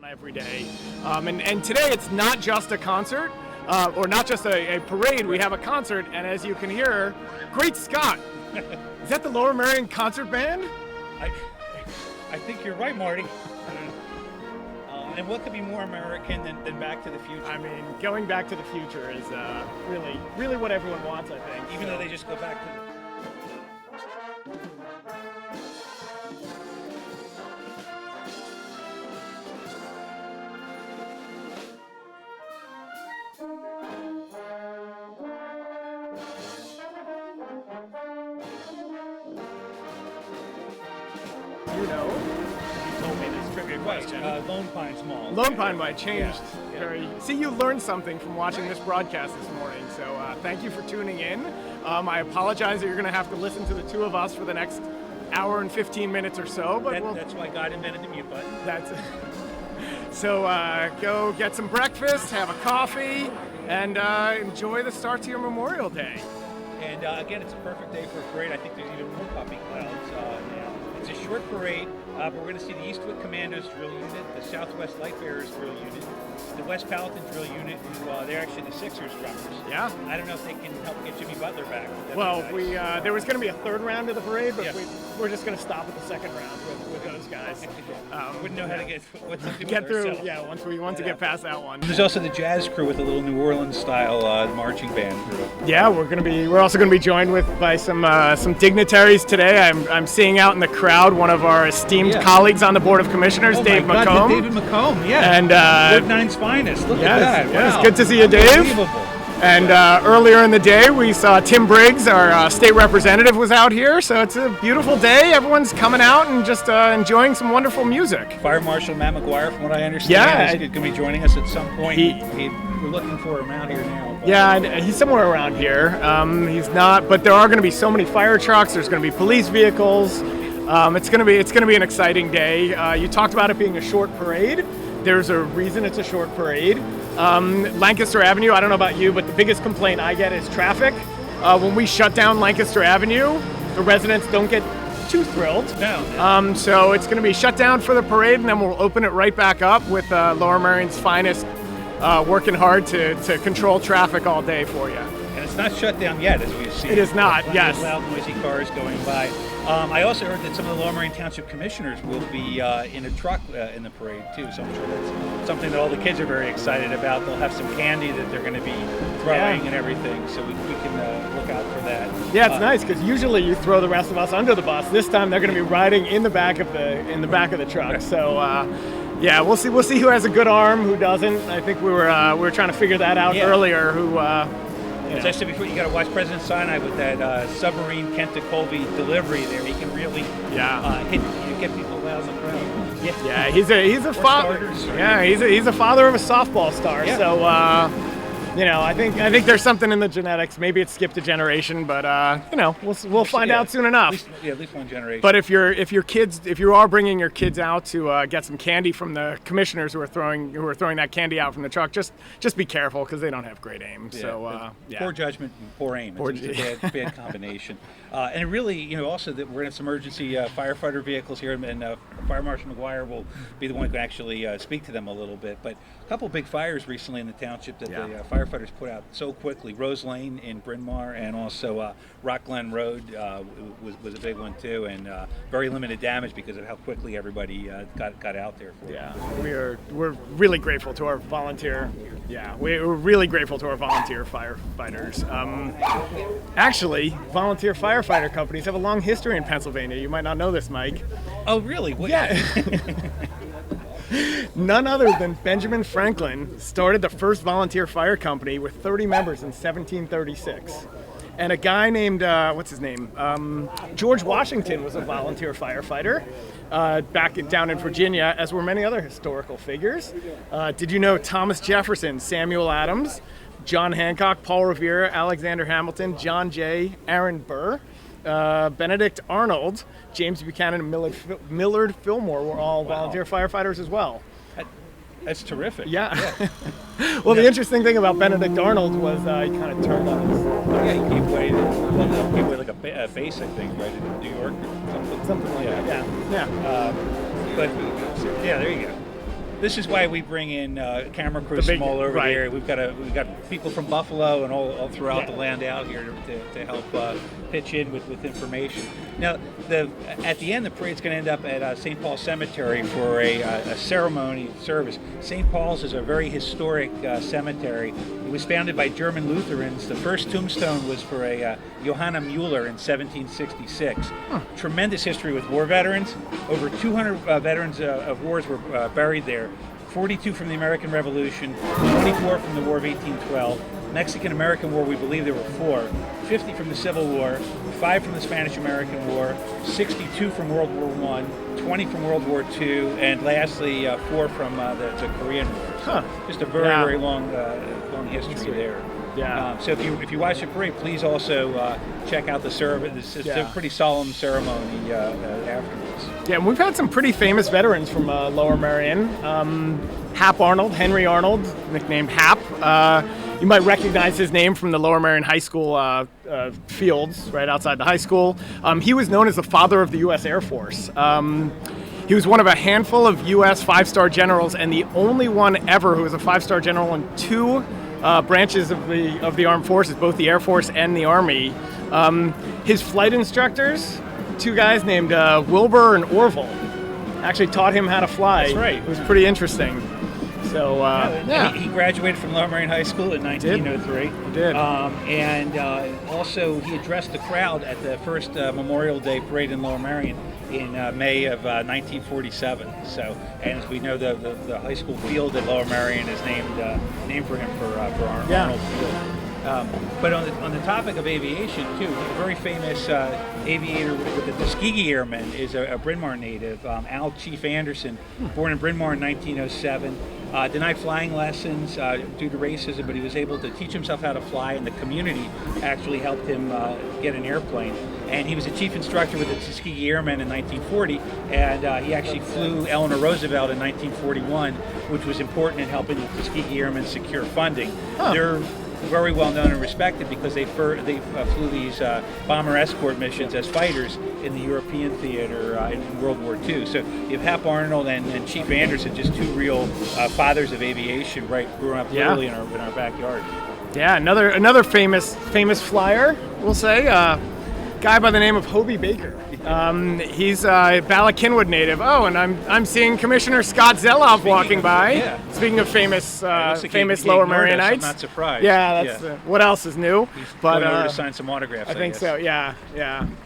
every day. And today it's not just a concert, or not just a parade. We have a concert, and as you can hear, great Scott! Is that the Lower Merion Concert Band? I think you're right, Marty. And what could be more American than Back to the Future? I mean, going back to the future is really what everyone wants, I think. Even though they just go back to the... You know, you told me this trivia question. Lone Pines Mall. Lone Pine might changed. Yeah. Very. See, you learned something from watching this broadcast this morning. So thank you for tuning in. I apologize that you're going to have to listen to the two of us for the next hour and 15 minutes or so. But that's why God invented the mute button. That's it. So go get some breakfast, have a coffee, and enjoy the start to your Memorial Day. And again, it's a perfect day for a parade. I think there's even more popping clouds now. It's a short parade, but we're going to see the Eastwood Commandos drill unit, the Southwest Light Bearers drill unit, the West Powhatan drill unit, who they're actually the Sixers drummers. Yeah. I don't know if they can help get Jimmy Butler back. Well, nice. There was going to be a third round of the parade, but yes. we're just going to stop at the second round with those guys. Wouldn't know how to get through. Ourselves. Yeah, once we get past that one. There's also the jazz crew with a little New Orleans style marching band crew. Yeah, we're also going to be joined by some dignitaries today. I'm seeing out in the crowd one of our esteemed colleagues on the Board of Commissioners, Dave McComb. David McComb, yeah. And Web 9's finest. Look at that. Yes, wow. good to see you, Dave. Unbelievable. And earlier in the day, we saw Tim Briggs, our state representative, was out here. So it's a beautiful day. Everyone's coming out and just enjoying some wonderful music. Fire Marshal Matt McGuire, from what I understand, is going to be joining us at some point. We're looking for him out here now. Yeah, and he's somewhere around here. He's not, but there are going to be so many fire trucks. There's going to be police vehicles. It's going to be an exciting day. You talked about it being a short parade. There's a reason it's a short parade. Lancaster Avenue, I don't know about you, but the biggest complaint I get is traffic. When we shut down Lancaster Avenue, the residents don't get too thrilled. No. So it's going to be shut down for the parade, and then we'll open it right back up with Lower Merion's finest working hard to control traffic all day for you. And it's not shut down yet, as we've seen. It is not, yes. Loud, noisy cars going by. I also heard that some of the Lower Merion Township Commissioners will be in a truck in the parade, too. So I'm sure that's something that all the kids are very excited about. They'll have some candy that they're going to be throwing and everything, so we can look out for that. Yeah, it's nice, because usually you throw the rest of us under the bus. This time they're going to be riding in the back of the truck. So, yeah, we'll see who has a good arm, who doesn't. I think we were trying to figure that out earlier. As I said before, you got to watch President Sinai with that submarine Kent to Colby delivery there. He can really get people out on the ground. Yeah, he's a father. Yeah, he's a father of a softball star. Yeah. So I think there's something in the genetics. Maybe it skipped a generation, but we'll find out soon enough. At least one generation. But if you are bringing your kids out to get some candy from the commissioners who are throwing that candy out from the truck, just be careful, because they don't have great aim. Yeah. So poor judgment and poor aim. It's a bad combination. And it really, also that we're going to have some emergency firefighter vehicles here, and Fire Marshal McGuire will be the one who can actually speak to them a little bit. But a couple big fires recently in the township that the firefighters put out so quickly. Rose Lane in Bryn Mawr, and also Rock Glen Road was a big one too, and very limited damage because of how quickly everybody got out there for it. We're really grateful to our volunteer. Yeah, we're really grateful to our volunteer firefighters. Actually, volunteer firefighter companies have a long history in Pennsylvania. You might not know this, Mike. Oh, really? Yeah. None other than Benjamin Franklin started the first volunteer fire company with 30 members in 1736. And a guy named, what's his name? George Washington was a volunteer firefighter down in Virginia, as were many other historical figures. Did you know Thomas Jefferson, Samuel Adams, John Hancock, Paul Revere, Alexander Hamilton, John Jay, Aaron Burr, Benedict Arnold, James Buchanan, and Millard Fillmore were all volunteer firefighters as well. That's terrific. Yeah. Well, the interesting thing about Benedict Arnold was he kind of turned on his... Yeah, he played like a bass, I think, right, in New York or something. Something like that, yeah. But, yeah, there you go. this is why we bring in camera crews big- from all over right. the area. We've got people from Buffalo and all throughout the land out here to help pitch in with information. Now, at the end, the parade's going to end up at St. Paul's Cemetery for a ceremony service. St. Paul's is a very historic cemetery. It was founded by German Lutherans. The first tombstone was for a Johanna Mueller in 1766. Tremendous history with war veterans. Over 200 veterans of wars were buried there. 42 from the American Revolution, 24 from the War of 1812. Mexican-American War, we believe there were 4. 50 from the Civil War, 5 from the Spanish-American War, 62 from World War I, 20 from World War II, and lastly 4 from the Korean War. Just a very long history there. Yeah. So if you watch the parade, please also check out the service. It's a pretty solemn ceremony afterwards. Yeah, and we've had some pretty famous veterans from Lower Merion. Hap Arnold, Henry Arnold, nicknamed Hap. You might recognize his name from the Lower Merion High School fields right outside the high school. He was known as the father of the U.S. Air Force. He was one of a handful of U.S. 5-star generals and the only one ever who was a 5-star general in 2 branches of the armed forces, both the Air Force and the Army. His flight instructors, 2 guys named Wilbur and Orville, actually taught him how to fly. That's right. It was pretty interesting. So he graduated from Lower Merion High School in 1903. He did. And also he addressed the crowd at the first Memorial Day parade in Lower Merion in May of 1947. So, and as we know, the high school field at Lower Merion is named for him for Arnold Field. But on the topic of aviation too, a very famous aviator with the Tuskegee Airmen is a Bryn Mawr native, Al Chief Anderson, born in Bryn Mawr in 1907. Denied flying lessons due to racism, but he was able to teach himself how to fly, and the community actually helped him get an airplane. And he was a chief instructor with the Tuskegee Airmen in 1940, and he actually flew Eleanor Roosevelt in 1941, which was important in helping the Tuskegee Airmen secure funding. They're very well known and respected because they flew these bomber escort missions as fighters in the European theater in World War II. So you have Hap Arnold and Chief Anderson, just 2 real fathers of aviation, right, growing up literally in our backyard. Yeah, another famous flyer, we'll say, guy by the name of Hobie Baker. He's a Bala-Cynwyd native. Oh, and I'm seeing Commissioner Scott Zeloff walking by. Speaking of famous Lower Marionites. I'm not surprised. Yeah, that's what else is new. He's but going over to sign some autographs. I think guess. so. Yeah.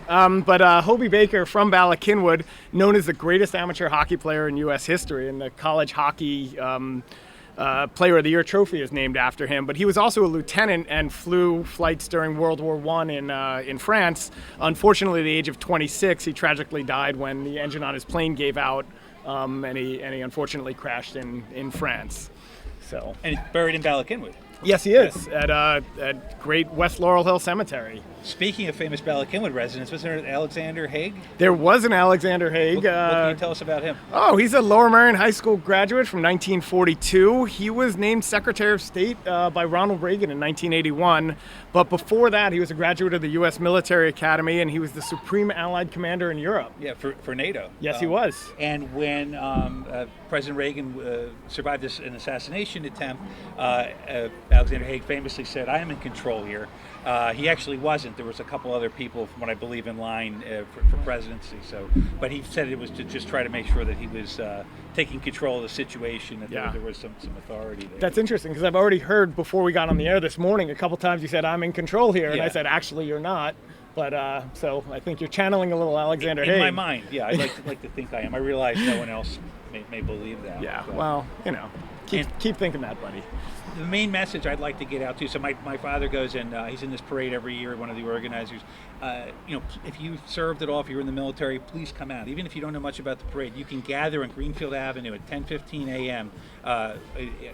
But Hobie Baker from Bala-Cynwyd, known as the greatest amateur hockey player in U.S. history, and the college hockey Player of the Year trophy is named after him. But he was also a lieutenant and flew flights during World War I in France. Unfortunately, at the age of 26, he tragically died when the engine on his plane gave out, and he unfortunately crashed in France. So. And he's buried in Bala-Cynwyd. Yes, he is at Great West Laurel Hill Cemetery. Speaking of famous Bala-Cynwyd residents, was there an Alexander Haig? There was an Alexander Haig. What can you tell us about him? Oh, he's a Lower Merion High School graduate from 1942. He was named Secretary of State by Ronald Reagan in 1981. But before that, he was a graduate of the U.S. Military Academy, and he was the Supreme Allied Commander in Europe. Yeah, for NATO. Yes, he was. And when President Reagan survived an assassination attempt, Alexander Haig famously said, "I am in control here." He actually wasn't. There was a couple other people, from what I believe, in line for presidency. So, but he said it was to just try to make sure that he was taking control of the situation, that there was some authority there. That's interesting, because I've already heard before we got on the air this morning a couple times you said, "I'm in control here," and I said, "Actually, you're not." But so I think you're channeling a little Alexander Haig. In my mind, yeah, I'd like to think I am. I realize no one else may believe that. Yeah, well, keep thinking that, buddy. The main message I'd like to get out to, so my father goes and he's in this parade every year, one of the organizers. If you served at all, if you were in the military, please come out. Even if you don't know much about the parade, you can gather on Greenfield Avenue at 10:15 a.m.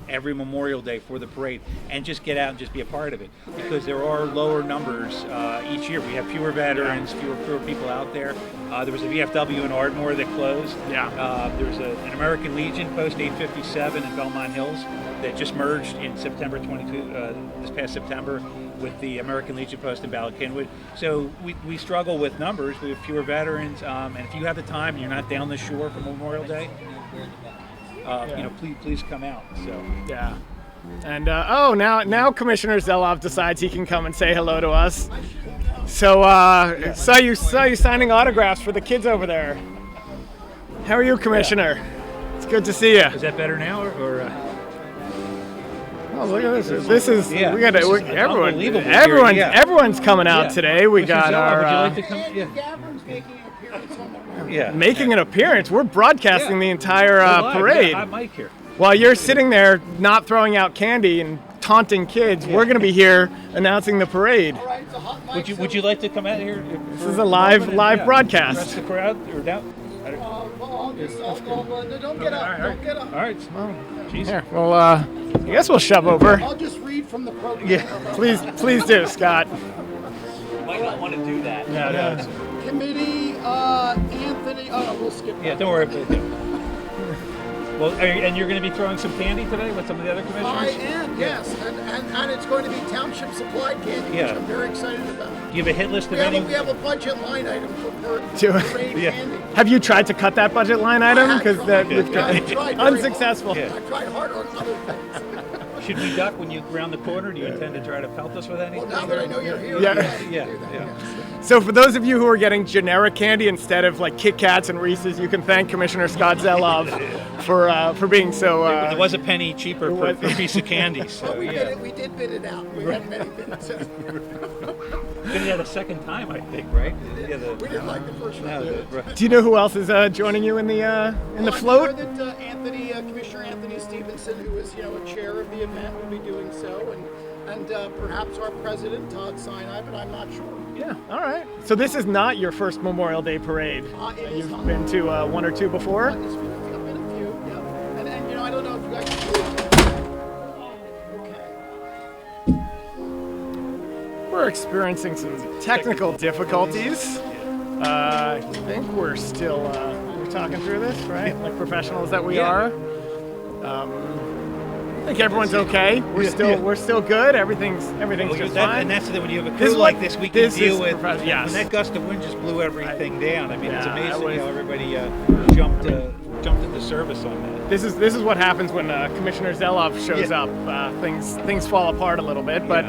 Every Memorial Day for the parade, and just get out and just be a part of it. Because there are lower numbers each year. We have fewer veterans, fewer people out there. There was a VFW in Ardmore that closed. There was an American Legion post 857 in Belmont Hills that just merged in September 22, this past September, with the American Legion post in Bala-Cynwyd. So we struggle with numbers. We have fewer veterans, and if you have the time and you're not down the shore for Memorial Day, please come out. So Yeah. And now Commissioner Zelov decides he can come and say hello to us. So saw you signing autographs for the kids over there. How are you, Commissioner? It's good to see you. is that better now, or Oh, look at this! This is Yeah. we got This is unbelievable here, everyone's yeah. everyone's coming out Yeah. today. We Mr. got Zelov, our would you like to come? Yeah. Gavrin's making an appearance on the board. Yeah. making an appearance. We're broadcasting Yeah. the entire We're live. parade. Yeah, hot mic here. While you're sitting there not throwing out candy and taunting kids, we're going to be here announcing the parade. All right, it's a hot mic. Would you like to come out here? This is a live broadcast. Rest the crowd or down? Well, don't get up. Don't get up. All right. Jeez. Here, well, I guess we'll shove over. I'll just read from the program. Yeah. Please do, Scott. Might not want to do that. Yeah. Committee, Anthony. Oh, no, we'll skip. Yeah, don't worry about it. Well, and you're going to be throwing some candy today with some of the other I commissioners? am, yes, and it's going to be township supplied candy, Yeah. which I'm very excited about. Do you have a hit list of We have, any? we have a budget line item for Do- parade Yeah. candy. Have you tried to cut that budget line item? I Because tried. you've Yeah, I tried very unsuccessful. hard. Yeah. I tried hard on other things. Should we duck when you round the corner? Do you intend to try to pelt us with anything? Now that I know you're here, Yeah. I can Yeah, do that, yeah. yes. So for those of you who are getting generic candy instead of like Kit Kats and Reese's, you can thank Commissioner Scott Zelov for being so. It was a penny cheaper for a piece of candy, so We yeah. did bid it out. We had many bids. Did it a second time, I think, right? Yeah, We didn't like the first one. right. Do you know who else is joining you in the float? I'm sure that Commissioner Anthony Stevenson, who is, a chair of the event, will be doing so, and perhaps our president Todd Sinai, but I'm not sure. Yeah. All right. So this is not your first Memorial Day parade. It is You've not. been to one or two before. I've been a few, yeah. And I don't know if you guys. Okay. We're experiencing some technical difficulties. I think we're still we're talking through this, right? Like professionals that we Yeah. are. I think everyone's okay. We're still good. Everything's just fine. And that's the thing, when you have a This crew is like what- this, we can this deal is with. prof- yes. And that gust of wind just blew everything down. I mean, it's Yeah, that amazing was- how everybody jumped into service on that. This is what happens when Commissioner Zelov shows Yeah. up. Things fall apart a little bit, but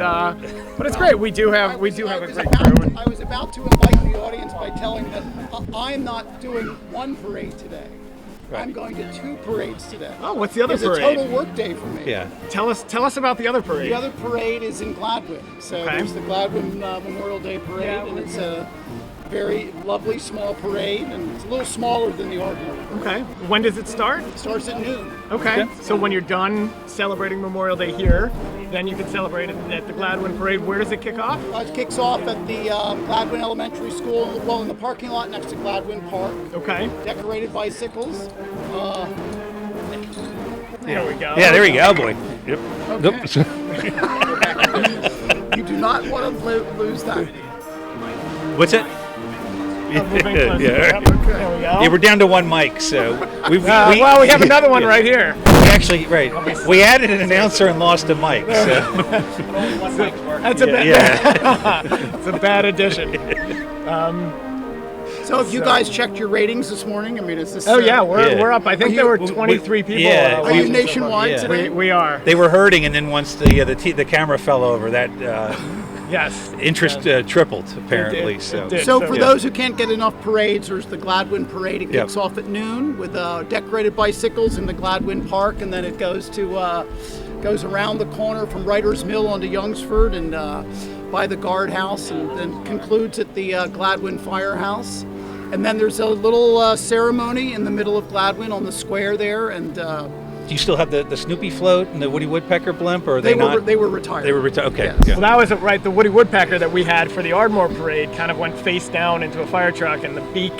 it's great. We do have a great crew. And I was about to enlighten the audience by telling them I'm not doing one parade today. I'm going to two parades today. oh, what's the other It's parade? a total work day for me. Yeah. Tell us about the other parade. The other parade is in Gladwin. So Okay. there's the Gladwin Memorial Day Parade, and it's a very lovely small parade, and it's a little smaller than the Ardmore. Okay. When does it start? It starts at noon. Okay. So when you're done celebrating Memorial Day here, then you can celebrate it at the Gladwin Parade. Where does it kick off? It kicks off at the Gladwin Elementary School, well, in the parking lot next to Gladwin Park. Okay. Decorated bicycles. There we go. Yeah, there you go, boy. Yep. Okay. You do not want to lose that. What's it? Moving closer. Yeah. Yep. There we go. Yeah, we're down to one mic, so we well, we have another one right here. We actually, right. We added an announcer and lost a mic. So. That's a bad. Yeah. It's a bad addition. So have you guys checked your ratings this morning? I mean, is this... Oh yeah, we're Yeah. up. I think there were 23 people. yeah. Are you watching nationwide Yeah. today? We are. They were hurting, and then once the camera fell over, that Yes. interest tripled apparently. It So did. So for Yeah. those who can't get enough parades, there's the Gladwin Parade. It Yep. kicks off at noon with decorated bicycles in the Gladwin Park, and then it goes around the corner from Writer's Mill onto Youngsford and by the guardhouse, and then concludes at the Gladwin Firehouse. And then there's a little ceremony in the middle of Gladwin on the square there, and do you still have the Snoopy float and the Woody Woodpecker blimp, or are they not? they were retired. They were retired. Okay. Yes. Yeah. Well, that was right. The Woody Woodpecker that we had for the Ardmore Parade kind of went face down into a fire truck, and the beak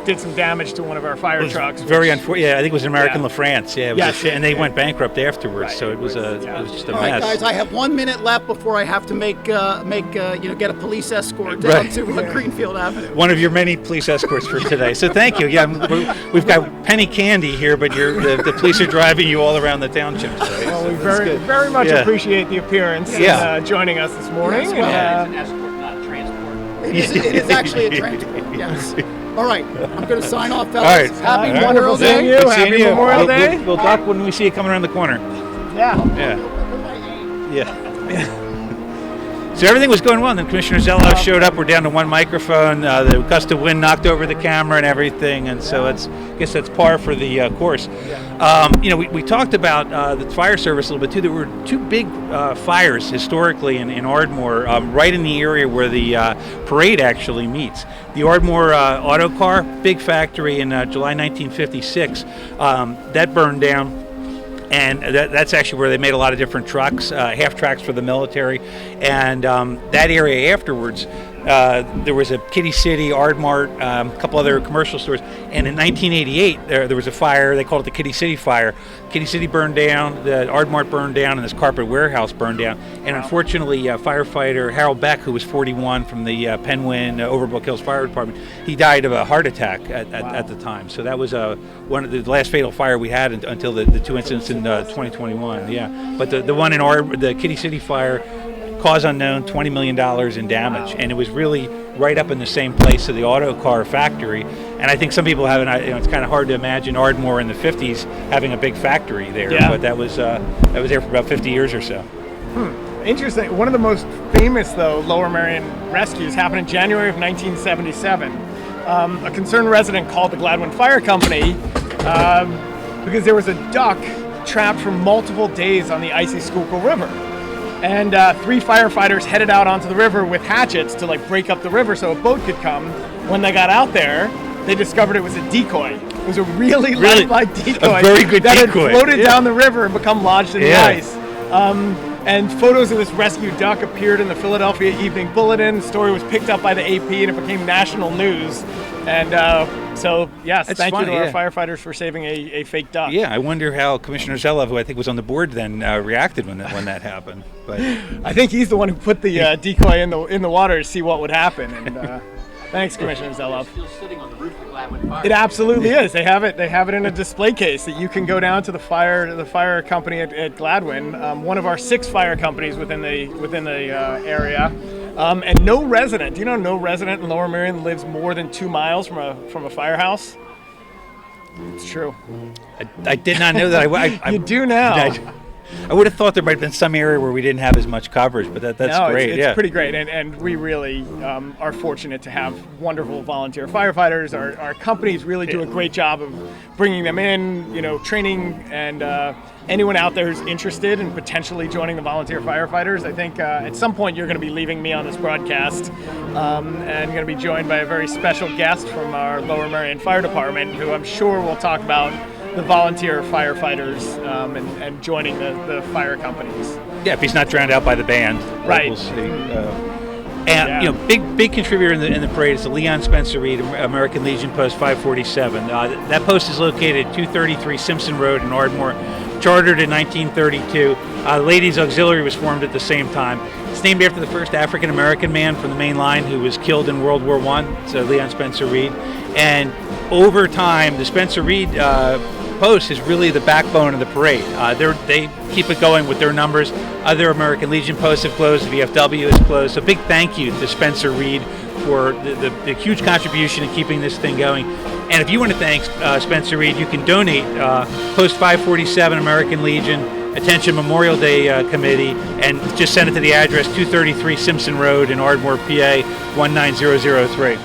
did some damage to one of our fire trucks. Very unfortunate. Yeah, I think it was an American Yeah. LaFrance. Yeah, it was Yes. a shit, and they went bankrupt afterwards. Right. So it was it was just a All right, mess. guys, I have 1 minute left before I have to get a police escort down Right. to Greenfield Avenue. One of your many police escorts for today. So thank you. Yeah, we've got penny candy here, but the police are driving you all around the township today. Well, so we that's good. very much Yeah. appreciate the appearance Yeah. and joining us this morning. Yes, well, And, It's an escort, not a transport. It is actually a transport, yes. All right, I'm going to sign off, fellas. All right. Happy All right. Memorial Wonderful seeing Day. you. Good seeing Happy you. Memorial We'll- Day. We'll talk when we see you coming around the corner. Yeah. Yeah. So everything was going well, and then Commissioner Zello showed up. We're down to one microphone. The gust of wind knocked over the camera and everything, and so I guess that's par for the course. We talked about the fire service a little bit too. There were two big fires historically in Ardmore, right in the area where the parade actually meets. The Ardmore Auto Car, big factory in July 1956, that burned down. And that's actually where they made a lot of different trucks, half tracks for the military. And that area afterwards, there was a Kitty City, Ardmart, a couple other commercial stores. And in 1988, there was a fire. They called it the Kitty City fire. Kitty City burned down, the Ardmart burned down, and this carpet warehouse burned down. And unfortunately, firefighter Harold Beck, who was 41 from the Penwyn Overbrook Hills Fire Department, he died of a heart attack at the time. So that was one of the last fatal fire we had until the two incidents in 2021. Yeah, but the one in the Kitty City fire, cause unknown, $20 million in damage, and it was really right up in the same place of the auto car factory. And I think some people have it's kind of hard to imagine Ardmore in the 50s having a big factory there, but that was there for about 50 years or so. Interesting. One of the most famous, though, Lower Merion rescues happened in January of 1977. A concerned resident called the Gladwin Fire Company because there was a duck trapped for multiple days on the icy Schuylkill River. And 3 firefighters headed out onto the river with hatchets to break up the river so a boat could come. When they got out there, they discovered it was a decoy. It was a really lifelike decoy a very good that decoy. had floated down the river and become lodged in the Yeah. ice. And photos of this rescued duck appeared in the Philadelphia Evening Bulletin. The story was picked up by the AP and it became national news. And so, yes, That's thank you funny, to our yeah. firefighters for saving a fake duck. Yeah, I wonder how Commissioner Zello, who I think was on the board then, reacted when that happened. But I think he's the one who put the decoy in the water to see what would happen. And thanks, Commissioner Zello. Still sitting on the roof of Gladwin Fire. It absolutely is. They have it in a display case that you can go down to the fire company at Gladwin, one of our 6 fire companies within the area. And no resident. Do you know no resident in Lower Merion lives more than 2 miles from a firehouse? It's true. I did not know that. You do now. I would have thought there might have been some area where we didn't have as much coverage, but that's No, great. It's pretty great, and we really are fortunate to have wonderful volunteer firefighters. Our companies really do a great job of bringing them in, training, and anyone out there who's interested in potentially joining the volunteer firefighters. I think at some point you're going to be leaving me on this broadcast and going to be joined by a very special guest from our Lower Merion Fire Department, who I'm sure will talk about the volunteer firefighters and joining the fire companies. Yeah, if he's not drowned out by the band, Right. We'll see. And big contributor in the parade is the Leon Spencer Reed American Legion Post 547. That post is located at 233 Simpson Road in Ardmore. Chartered in 1932, Ladies Auxiliary was formed at the same time. It's named after the first African American man from the main line who was killed in World War I. So Leon Spencer Reed, and over time, the Spencer Reed post is really the backbone of the parade. They keep it going with their numbers. Other American Legion posts have closed. The VFW has closed. So big thank you to Spencer Reed for the huge contribution in keeping this thing going. And if you want to thank Spencer Reed, you can donate Post 547 American Legion, Attention Memorial Day Committee, and just send it to the address 233 Simpson Road in Ardmore, PA 19003.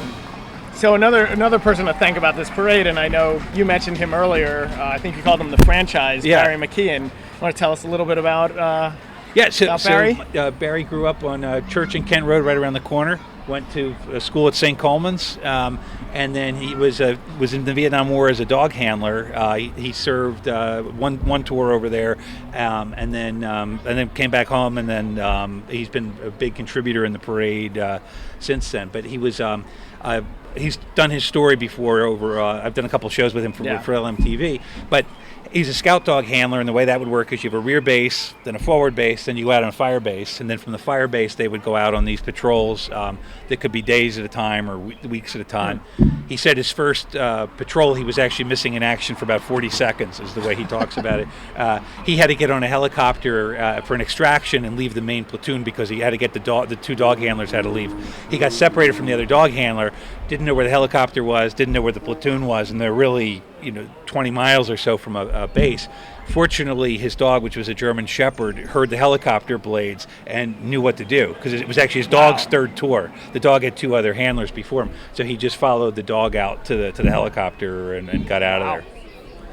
So another person to thank about this parade, and I know you mentioned him earlier. I think you called him the franchise, Yeah. Barry McKeon. Want to tell us a little bit about Barry? Barry? Barry grew up on Church and Kent Road, right around the corner. Went to school at St. Coleman's, and then he was in the Vietnam War as a dog handler. He served one tour over there, and then came back home, and then he's been a big contributor in the parade since then. But he was. He's done his story before over. I've done a couple shows with him for LMTV, but He's a scout dog handler, and the way that would work is you have a rear base, then a forward base, then you go out on a fire base, and then from the fire base they would go out on these patrols that could be days at a time or weeks at a time. He said his first patrol he was actually missing in action for about 40 seconds, is the way he talks about it. He had to get on a helicopter for an extraction and leave the main platoon because he had to get the two dog handlers had to leave. He got separated from the other dog handler, didn't know where the helicopter was, didn't know where the platoon was, and they're really 20 miles or so from a base. Fortunately, his dog, which was a German Shepherd, heard the helicopter blades and knew what to do because it was actually his dog's third tour. The dog had two other handlers before him, so he just followed the dog out to the helicopter and got out of there.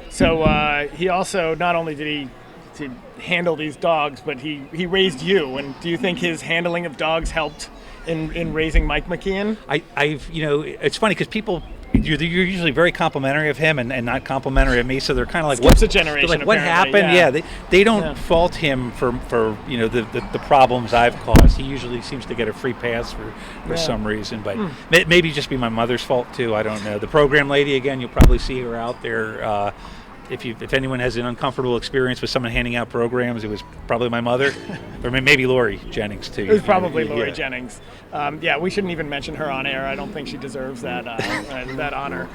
So he also, not only did he handle these dogs, but he raised you. And do you think his handling of dogs helped in raising Mike McKeon? It's funny because people. You're usually very complimentary of him and not complimentary of me, so they're kind of like, Skips a generation. Like, what happened? Yeah, they don't fault him for the problems I've caused. He usually seems to get a free pass for some reason, but maybe just be my mother's fault too. I don't know. The program lady, again, you'll probably see her out there. If anyone has an uncomfortable experience with someone handing out programs, it was probably my mother, or maybe Lori Jennings too. It was probably Lori Jennings. We shouldn't even mention her on air. I don't think she deserves that that honor.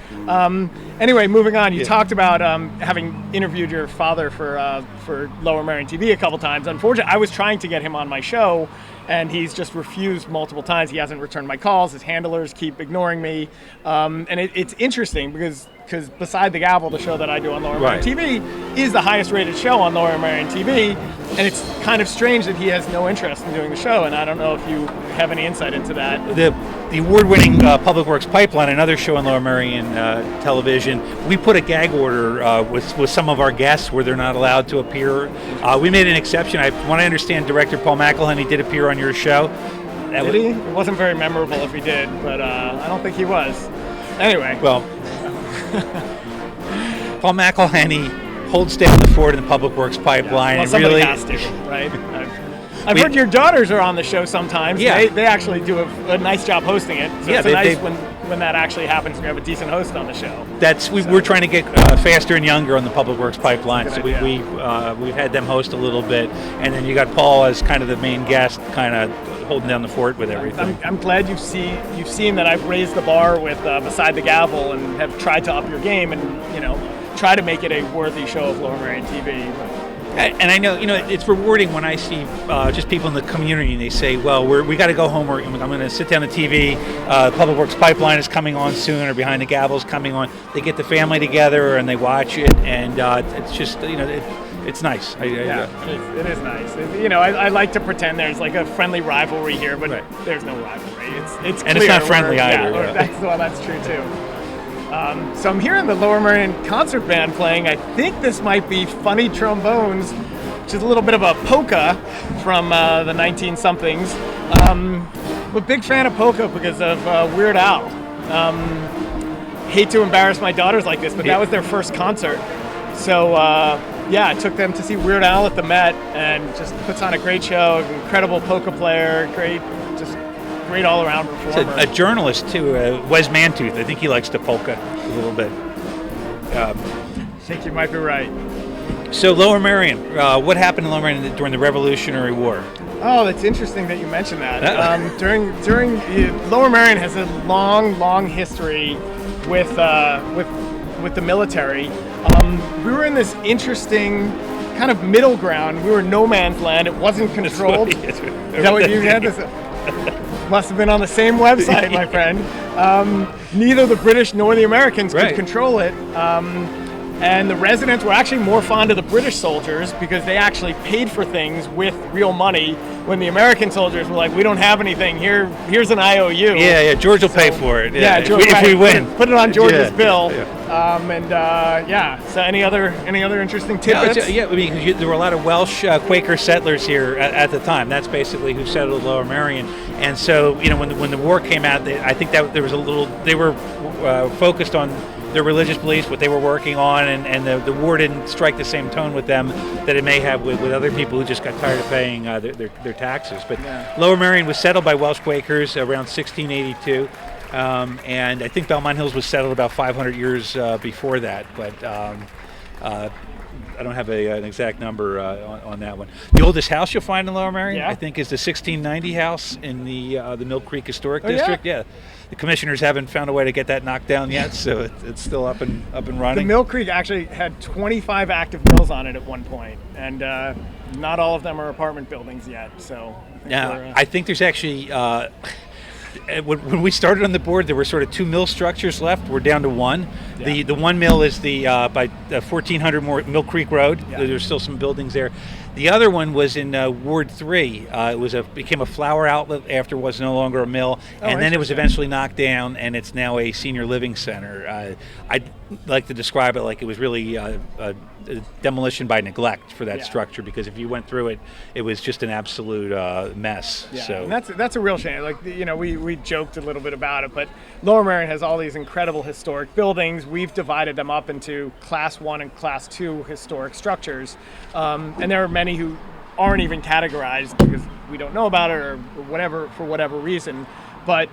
Anyway, moving on. You talked about having interviewed your father for Lower Merion TV a couple times. Unfortunately, I was trying to get him on my show, and he's just refused multiple times. He hasn't returned my calls. His handlers keep ignoring me. And it's interesting because Beside the Gavel, the show that I do on Lower Merion TV, is the highest rated show on Lower Merion TV. And it's kind of strange that he has no interest in doing the show. And I don't know if you have any insight into that. The award-winning Public Works Pipeline, another show on Lower Merion television, we put a gag order with some of our guests where they're not allowed to appear. We made an exception. When I understand, Director Paul McElhenney did appear on your show. Did he? It wasn't very memorable if he did, but I don't think he was. Anyway. Well, Paul McElhenney holds down the fort in the Public Works Pipeline. Well, somebody has to, right? I've heard your daughters are on the show sometimes. Yeah. They actually do a nice job hosting it. So it's nice when that actually happens and you have a decent host on the show. We're trying to get faster and younger on the Public Works Pipeline. So we've had them host a little bit. And then you got Paul as kind of the main guest, kind of holding down the fort with everything. I'm glad you've seen that I've raised the bar with Beside the Gavel and have tried to up your game and try to make it a worthy show of Lower Merion TV. And I know, it's rewarding when I see just people in the community and they say, well, we got to go home. I'm going to sit down the TV. Public Works Pipeline is coming on soon, or Behind the Gavel is coming on. They get the family together and they watch it, and it's just, it's nice. It is nice. I like to pretend there's like a friendly rivalry here, but there's no rivalry. It's clear. And it's not friendly either. That's true too. So I'm hearing the Lower Merion concert band playing. I think this might be Funny Trombones, which is a little bit of a polka from the 19-somethings. I'm a big fan of polka because of Weird Al. Hate to embarrass my daughters like this, but that was their first concert. So I took them to see Weird Al at the Met, and just puts on a great show. Incredible polka player, great all-around performer. A journalist too, Wes Mantooth. I think he likes to polka a little bit. I think you might be right. So Lower Merion, what happened in Lower Merion during the Revolutionary War? Oh, that's interesting that you mentioned that. During Lower Merion has a long history with the military. We were in this interesting kind of middle ground. We were no man's land. It wasn't controlled. Is that what you had? Must have been on the same website, my friend. Neither the British nor the Americans could control it. And the residents were actually more fond of the British soldiers because they actually paid for things with real money, when the American soldiers were like, we don't have anything, here's an IOU. Yeah, George will pay for it. George, if we win. Put it on George's bill. So any other interesting tidbits? Because there were a lot of Welsh Quaker settlers here at the time. That's basically who settled Lower Merion. And so, when the war came out, I think that there was they were focused on their religious beliefs, what they were working on, and the war didn't strike the same tone with them that it may have with other people who just got tired of paying their taxes. But Lower Merion was settled by Welsh Quakers around 1682, and I think Belmont Hills was settled about 500 years before that. But don't have an exact number on that one. The oldest house you'll find in Lower Merion, Yeah. I think, is the 1690 house in the Mill Creek Historic Oh, yeah? District. Yeah. The commissioners haven't found a way to get that knocked down yet, so it's still up and The running. Mill Creek actually had 25 active mills on it at one point, and not all of them are apartment buildings yet. So Yeah, I think there's actually. When we started on the board, there were sort of 2 mill structures left. We're down to 1. Yeah. The one mill is the by 1400 Mill Creek Road. Yeah. There's still some buildings there. The other one was in Ward 3. It became a flower outlet after it was no longer a mill, and then it was interesting. eventually knocked down, and it's now a senior living center. I'd like to describe it like it was really a demolition by neglect for that Yeah. structure, because if you went through it, it was just an absolute mess. Yeah, So and that's a real shame. Like, you know, we joked a little bit about it, but Lower Merion has all these incredible historic buildings. We've divided them up into Class 1 and Class 2 historic structures, and there are many who aren't even categorized because we don't know about it or whatever, for whatever reason. But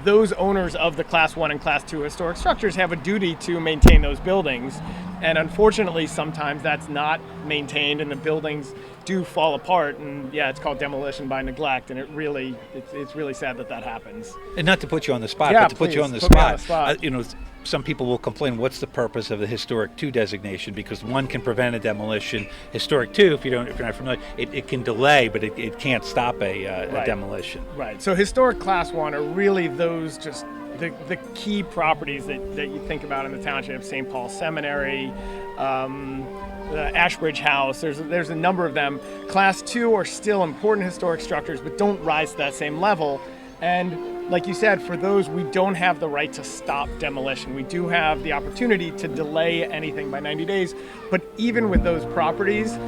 those owners of the Class 1 and Class 2 historic structures have a duty to maintain those buildings. And unfortunately, sometimes that's not maintained and the buildings do fall apart. And yeah, it's called demolition by neglect. And it's really sad that that happens. And not to put you on the spot, Yeah, but to put you please, on the put me on spot, the spot. some people will complain, what's the purpose of the Historic 2 designation? Because 1 can prevent a demolition. Historic 2, if you're not familiar, it can delay, but it can't stop a Right. demolition. Right. So historic Class 1 are really those just the key properties that you think about in the township. St. Paul Seminary, the Ashbridge House. There's a number of them. Class 2 are still important historic structures, but don't rise to that same level. And like you said, for those, we don't have the right to stop demolition. We do have the opportunity to delay anything by 90 days. But even with those properties,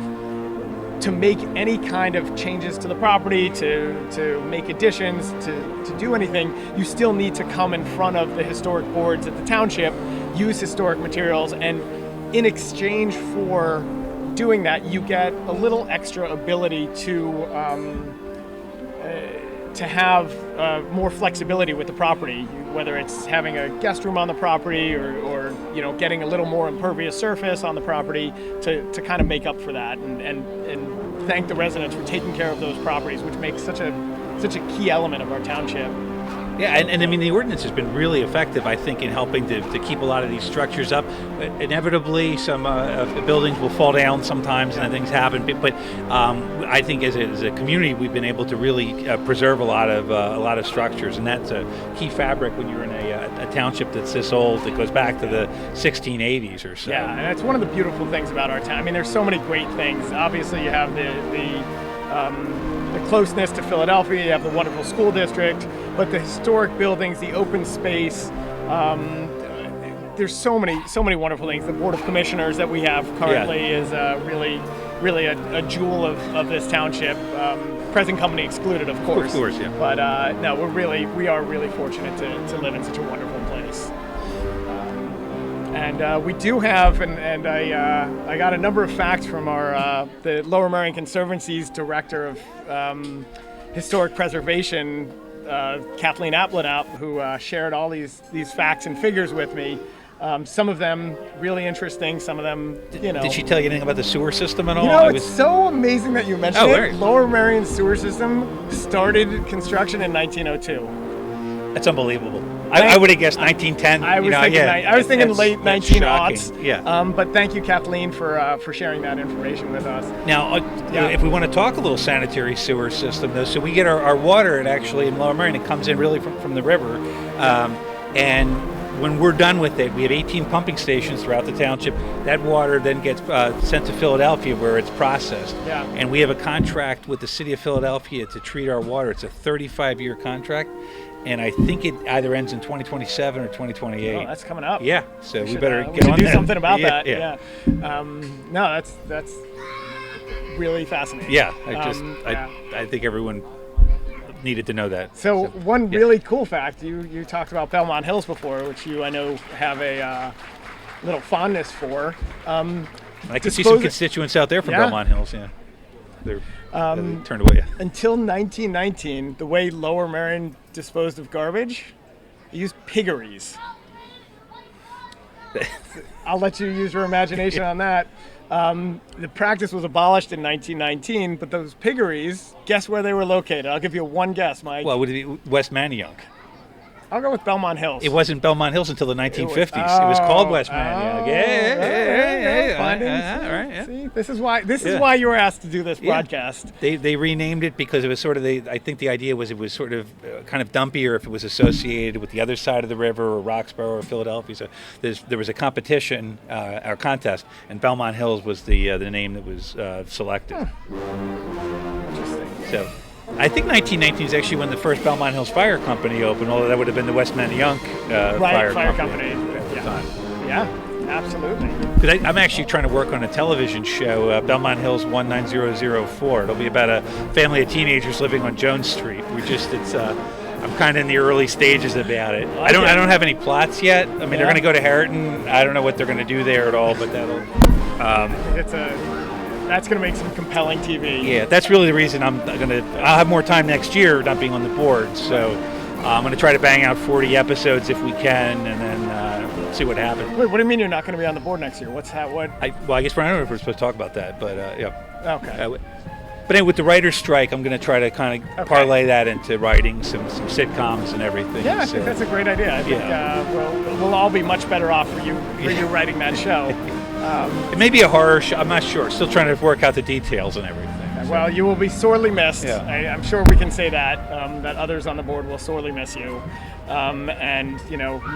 to make any kind of changes to the property, to make additions, to do anything, you still need to come in front of the historic boards at the township, use historic materials, and in exchange for doing that, you get a little extra ability to have more flexibility with the property, whether it's having a guest room on the property or getting a little more impervious surface on the property to kind of make up for that and thank the residents for taking care of those properties, which makes such a key element of our township. Yeah, and I mean, the ordinance has been really effective, I think, in helping to keep a lot of these structures up. Inevitably, some buildings will fall down sometimes and things happen, but I think as a community, we've been able to really preserve a lot of structures, and that's a key fabric when you're in a township that's this old, that goes back to the 1680s or so. Yeah, and that's one of the beautiful things about our town. I mean, there's so many great things. Obviously, you have the closeness to Philadelphia, you have the wonderful school district, but the historic buildings, the open space, there's so many wonderful things. The Board of Commissioners that we have currently is really a jewel of this township. Present company excluded, of course. Of course, yeah. But no, we are really fortunate to live in such a wonderful place. And we do have, and I got a number of facts from the Lower Merion Conservancy's Director of Historic Preservation, Kathleen Applenaup, who shared all these facts and figures with me. Some of them really interesting, some of them, Did she tell you anything about the sewer system at all? It's so amazing that you mentioned it. Right. Lower Merion sewer system started construction in 1902. That's unbelievable. I would have guessed 1910. I was thinking late 1900s. Shocking. Yeah. But thank you, Kathleen, for sharing that information with us. Now, if we want to talk a little sanitary sewer system, though, so we get our water, in Lower Merion, it comes in really from the river. And when we're done with it, we have 18 pumping stations throughout the township. That water then gets sent to Philadelphia where it's processed. Yeah. And we have a contract with the city of Philadelphia to treat our water. It's a 35-year contract. And I think it either ends in 2027 or 2028. Oh, that's coming up. Yeah, so we should, better we get should on do that. something about that. Yeah. No, that's really fascinating. Yeah, Yeah. I think everyone needed to know that. So one really cool fact, you talked about Belmont Hills before, which I know have a little fondness for. I can see some constituents out there from Belmont Hills. Yeah, they're turned away. Until 1919, the way Lower Merion disposed of garbage, they used piggeries. I'll let you use your imagination on that. The practice was abolished in 1919, but those piggeries, guess where they were located? I'll give you one guess, Mike. Well, would it be West Manayunk? I'll go with Belmont Hills. It wasn't Belmont Hills until the 1950s. It was called West Manayunk. Yeah. See, this is why you were asked to do this broadcast. They renamed it because it was sort of I think the idea was it was sort of kind of dumpier if it was associated with the other side of the river or Roxborough or Philadelphia. So there was a competition or contest, and Belmont Hills was the name that was selected. Interesting. So. I think 1919 is actually when the first Belmont Hills Fire Company opened, although that would have been the West Manayunk Fire Company. At the time. Yeah, absolutely. Because I'm actually trying to work on a television show, Belmont Hills 19004. It'll be about a family of teenagers living on Jones Street. I'm kind of in the early stages about it. I don't have any plots yet. I mean, they're going to go to Harriton. I don't know what they're going to do there at all, but that'll. That's going to make some compelling TV. Yeah, that's really the reason I'll have more time next year not being on the board. So I'm going to try to bang out 40 episodes if we can, and then see what happens. Wait, what do you mean you're not going to be on the board next year? I guess I don't know if we're supposed to talk about that, but yeah. Okay. But anyway, with the writer's strike, I'm going to try to kind of parlay that into writing some sitcoms and everything. Yeah, I think that's a great idea. I think we'll all be much better off for you writing that show. It may be a horror show. I'm not sure. Still trying to work out the details and everything. Well, you will be sorely missed. Yeah. I'm sure we can say that others on the board will sorely miss you. And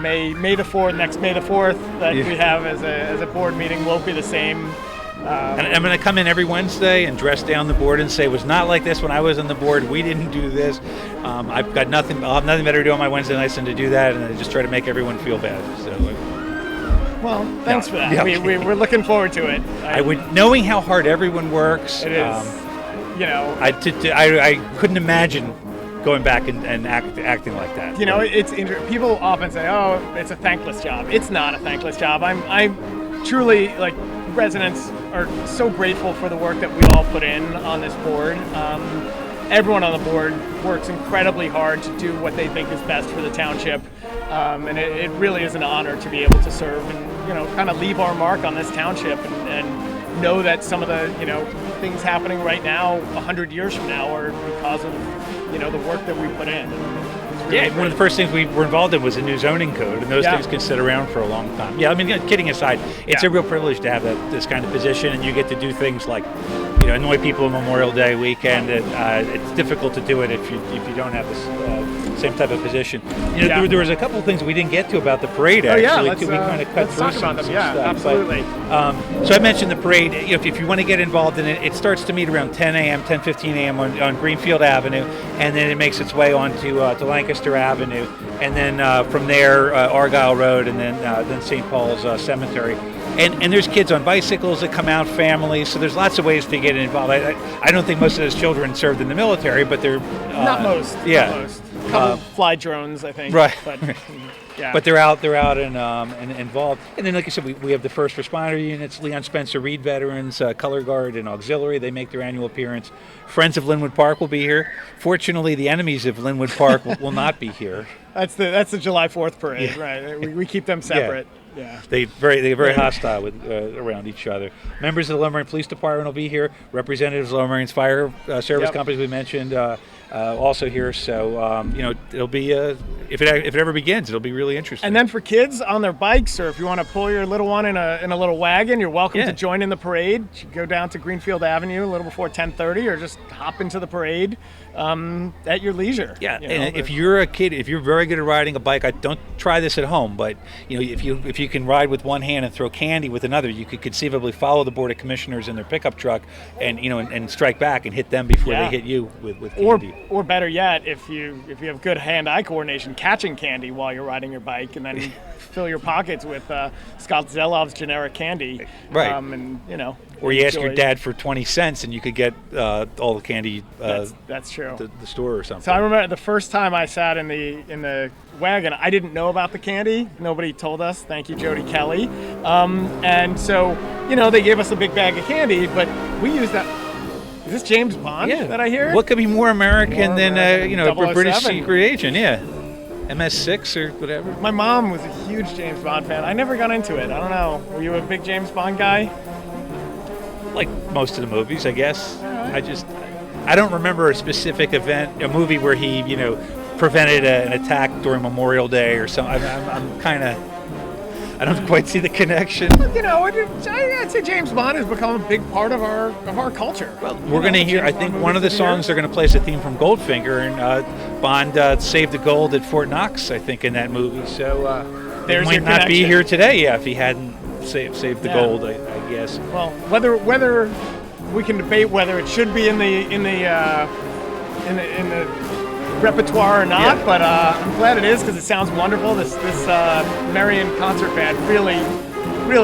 May the 4th, next May the 4th that we have as a board meeting won't be the same. And I'm going to come in every Wednesday and dress down the board and say it was not like this when I was on the board. We didn't do this. I've got nothing. I'll have nothing better to do on my Wednesday nights than to do that, and I just try to make everyone feel bad. So. Well, thanks for that. Yeah. We're looking forward to it. Knowing how hard everyone works. It is. I couldn't imagine going back and acting like that. It's people often say, "Oh, it's a thankless job." It's not a thankless job. I'm truly residents are so grateful for the work that we all put in on this board. Everyone on the board works incredibly hard to do what they think is best for the township, and it really is an honor to be able to serve and kind of leave our mark on this township and know that some of the things happening right now 100 years from now are because of the work that we put in. Yeah, one of the first things we were involved in was a new zoning code, and those things can sit around for a long time. Yeah, I mean, kidding aside, it's a real privilege to have this kind of position, and you get to do things like, annoy people on Memorial Day weekend. It's difficult to do it if you don't have this same type of position. There was a couple of things we didn't get to about the parade. Actually, we kind of cut through some stuff. Absolutely. So I mentioned the parade. If you want to get involved in it, it starts to meet around 10 a.m., 10:15 a.m. on Greenfield Avenue, and then it makes its way onto to Lancaster Avenue, and then from there Argyle Road, and then St. Paul's Cemetery. And there's kids on bicycles that come out, families, so there's lots of ways to get involved. I don't think most of those children served in the military, but they're... not most. Yeah. Not most. A couple fly drones, I think. Right. But, yeah. But they're out and involved. And then, like I said, we have the first responder units, Leon Spencer Reed veterans, Color Guard and Auxiliary. They make their annual appearance. Friends of Linwood Park will be here. Fortunately, the enemies of Linwood Park will not be here. That's the July 4th parade, right? We keep them separate. Yeah. They're very hostile with around each other. Members of the Lower Merion Police Department will be here. Representatives of Lower Merion's fire service companies we mentioned also here. So it'll be if it ever begins, it'll be really interesting. And then for kids on their bikes, or if you want to pull your little one in a little wagon, you're welcome to join in the parade. You go down to Greenfield Avenue a little before 10:30, or just hop into the parade at your leisure. Yeah, and if you're a kid, if you're very good at riding a bike, don't try this at home. But if you can ride with one hand and throw candy with another, you could conceivably follow the Board of Commissioners in their pickup truck and strike back and hit them before they hit you with candy. Or better yet, if you have good hand-eye coordination, catching candy while you're riding your bike, and then fill your pockets with Scott Zelov's generic candy. Right. Or you ask your dad for 20 cents and you could get all the candy. That's true. At the store or something. So I remember the first time I sat in the wagon, I didn't know about the candy. Nobody told us. Thank you, Jody Kelly. And so they gave us a big bag of candy, but we used that. Is this James Bond that I hear? What could be more American than a British 007. secret agent? Yeah. MS6 or whatever. My mom was a huge James Bond fan. I never got into it. I don't know. Were you a big James Bond guy? like most of the movies, I guess. I don't remember a specific event, a movie where he, prevented an attack during Memorial Day or something. I'm kind of, I don't quite see the connection. I'd say James Bond has become a big part of our culture. Well, we're going to hear, I think one of the songs they're going to play is the theme from Goldfinger, and Bond saved the gold at Fort Knox, I think, in that movie. So he might not be here today, if he hadn't saved the gold, I guess. Well, whether we can debate whether it should be in the repertoire or not, but I'm glad it is because it sounds wonderful. This Marion concert band really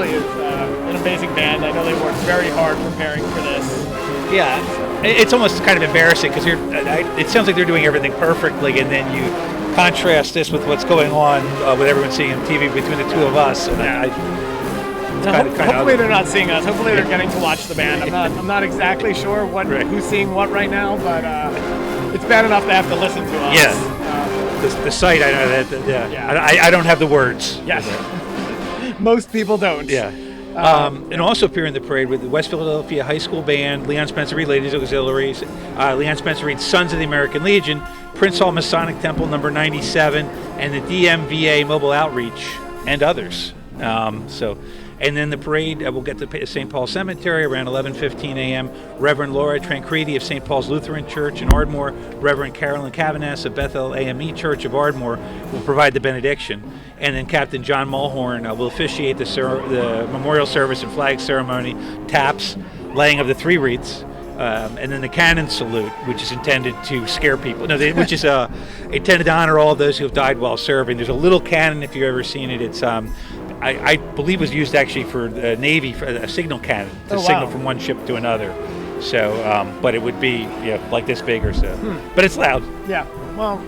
is an amazing band. I know they worked very hard preparing for this. Yeah, it's almost kind of embarrassing because it sounds like they're doing everything perfectly, and then you contrast this with what's going on with everyone seeing on TV between the two of us. And hopefully they're not seeing us. Hopefully they're getting to watch the band. I'm not exactly sure who's seeing what right now, but it's bad enough to have to listen to us. Yeah. The site, I know that. I don't have the words. Yes. Most people don't. Yeah. And also appear in the parade with the West Philadelphia High School Band, Leon Spencer Reed Ladies Auxiliaries, Leon Spencer Reed Sons of the American Legion, Prince Hall Masonic Temple number 97, and the DMVA Mobile Outreach, and others. And then the parade will get to St. Paul Cemetery around 11:15 a.m. Reverend Laura Tancredi of St. Paul's Lutheran Church in Ardmore, Reverend Carolyn Cavanas of Bethel AME Church of Ardmore will provide the benediction. And then Captain John Mulhorn will officiate the memorial service and flag ceremony, taps, laying of the 3 wreaths, and then the cannon salute, which is intended to scare people. Which is intended to honor all of those who have died while serving. There's a little cannon, if you've ever seen it. It's I believe was used actually for the Navy, for a signal cannon to signal from one ship to another. So, but it would be like this big or so. But it's loud. Yeah. Well,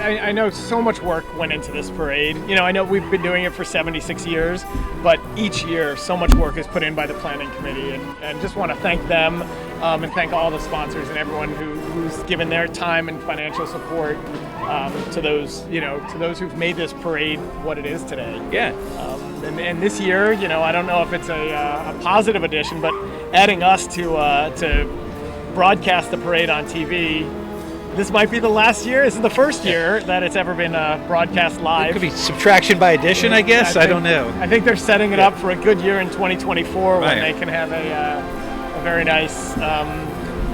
I know so much work went into this parade. I know we've been doing it for 76 years, but each year so much work is put in by the planning committee, and just want to thank them and thank all the sponsors and everyone who's given their time and financial support to those who've made this parade what it is today. Yeah. And this year, I don't know if it's a positive addition, but adding us to broadcast the parade on TV. This might be the last year. This is the first year that it's ever been broadcast live. It could be subtraction by addition, I guess. I don't know. I think they're setting it up for a good year in 2024 when they can have a very nice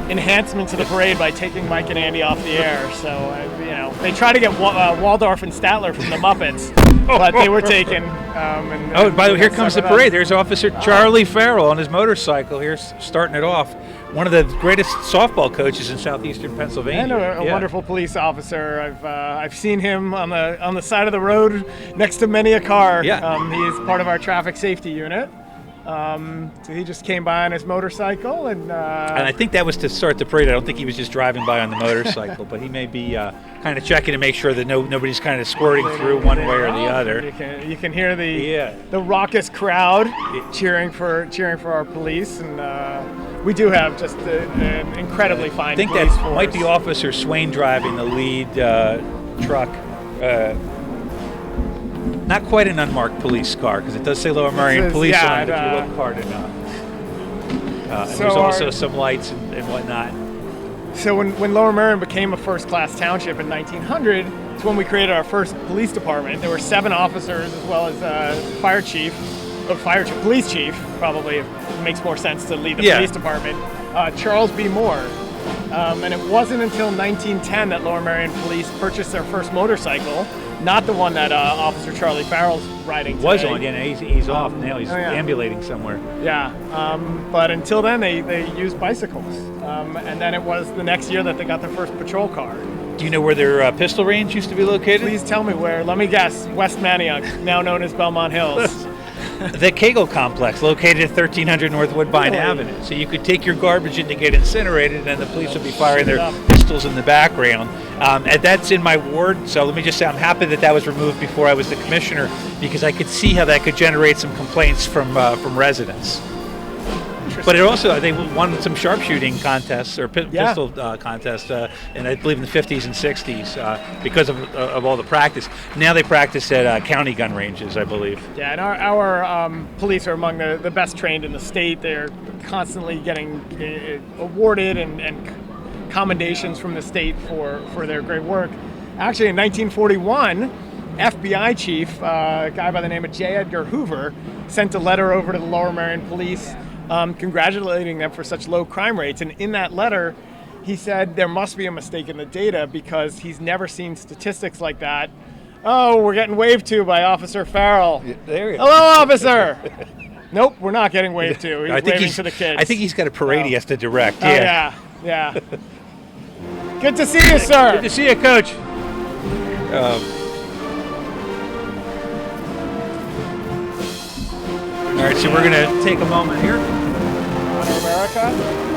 enhancement to the parade by taking Mike and Andy off the air. So, they try to get Waldorf and Statler from the Muppets, but they were taken. By the way, here comes the parade. There's Officer Charlie Farrell on his motorcycle here, starting it off. One of the greatest softball coaches in southeastern Pennsylvania. And a wonderful police officer. I've seen him on the side of the road next to many a car. Yeah. He is part of our traffic safety unit. So he just came by on his motorcycle, and I think that was to start the parade. I don't think he was just driving by on the motorcycle, but he may be kind of checking to make sure that nobody's kind of squirting through one way or the other. You can hear the raucous crowd cheering for our police, and we do have just an incredibly fine police force. I think that might be Officer Swain driving the lead truck. Not quite an unmarked police car, because it does say Lower Merion Police on it if you look hard enough. And there's also some lights and whatnot. So when Lower Merion became a first-class township in 1900, it's when we created our first police department. There were 7 officers as well as police chief, probably it makes more sense to lead the police department, Charles B. Moore. And it wasn't until 1910 that Lower Merion Police purchased their first motorcycle, not the one that Officer Charlie Farrell's riding today. Was on, he's off now. He's ambulating somewhere. Yeah, but until then they used bicycles. And then it was the next year that they got their first patrol car. Do you know where their pistol range used to be located? Please tell me where. Let me guess. West Manioc, now known as Belmont Hills. The Kegel Complex, located at 1300 North Woodbine Avenue. So you could take your garbage in to get incinerated, and the police would be firing their pistols in the background. And that's in my ward, so let me just say I'm happy that was removed before I was the commissioner, because I could see how that could generate some complaints from residents. interesting. But it also, they won some sharpshooting contests or Yeah. pistol contests, and I believe in the 50s and 60s because of all the practice. Now they practice at county gun ranges, I believe. Yeah, and our police are among the best trained in the state. They're constantly getting awarded and commendations from the state for their great work. Actually, in 1941, FBI chief, a guy by the name of J. Edgar Hoover, sent a letter over to the Lower Merion Police congratulating them for such low crime rates. And in that letter, he said there must be a mistake in the data because he's never seen statistics like that. Oh, we're getting waved to by Officer Farrell. Yeah, there you go. Hello, officer. Nope, we're not getting waved to. He's waving to the kids. I think he's got a parade he has to direct. Oh, yeah. Good to see you, sir. Good to see you, Coach. All right, so we're going to take a moment here. Honor America.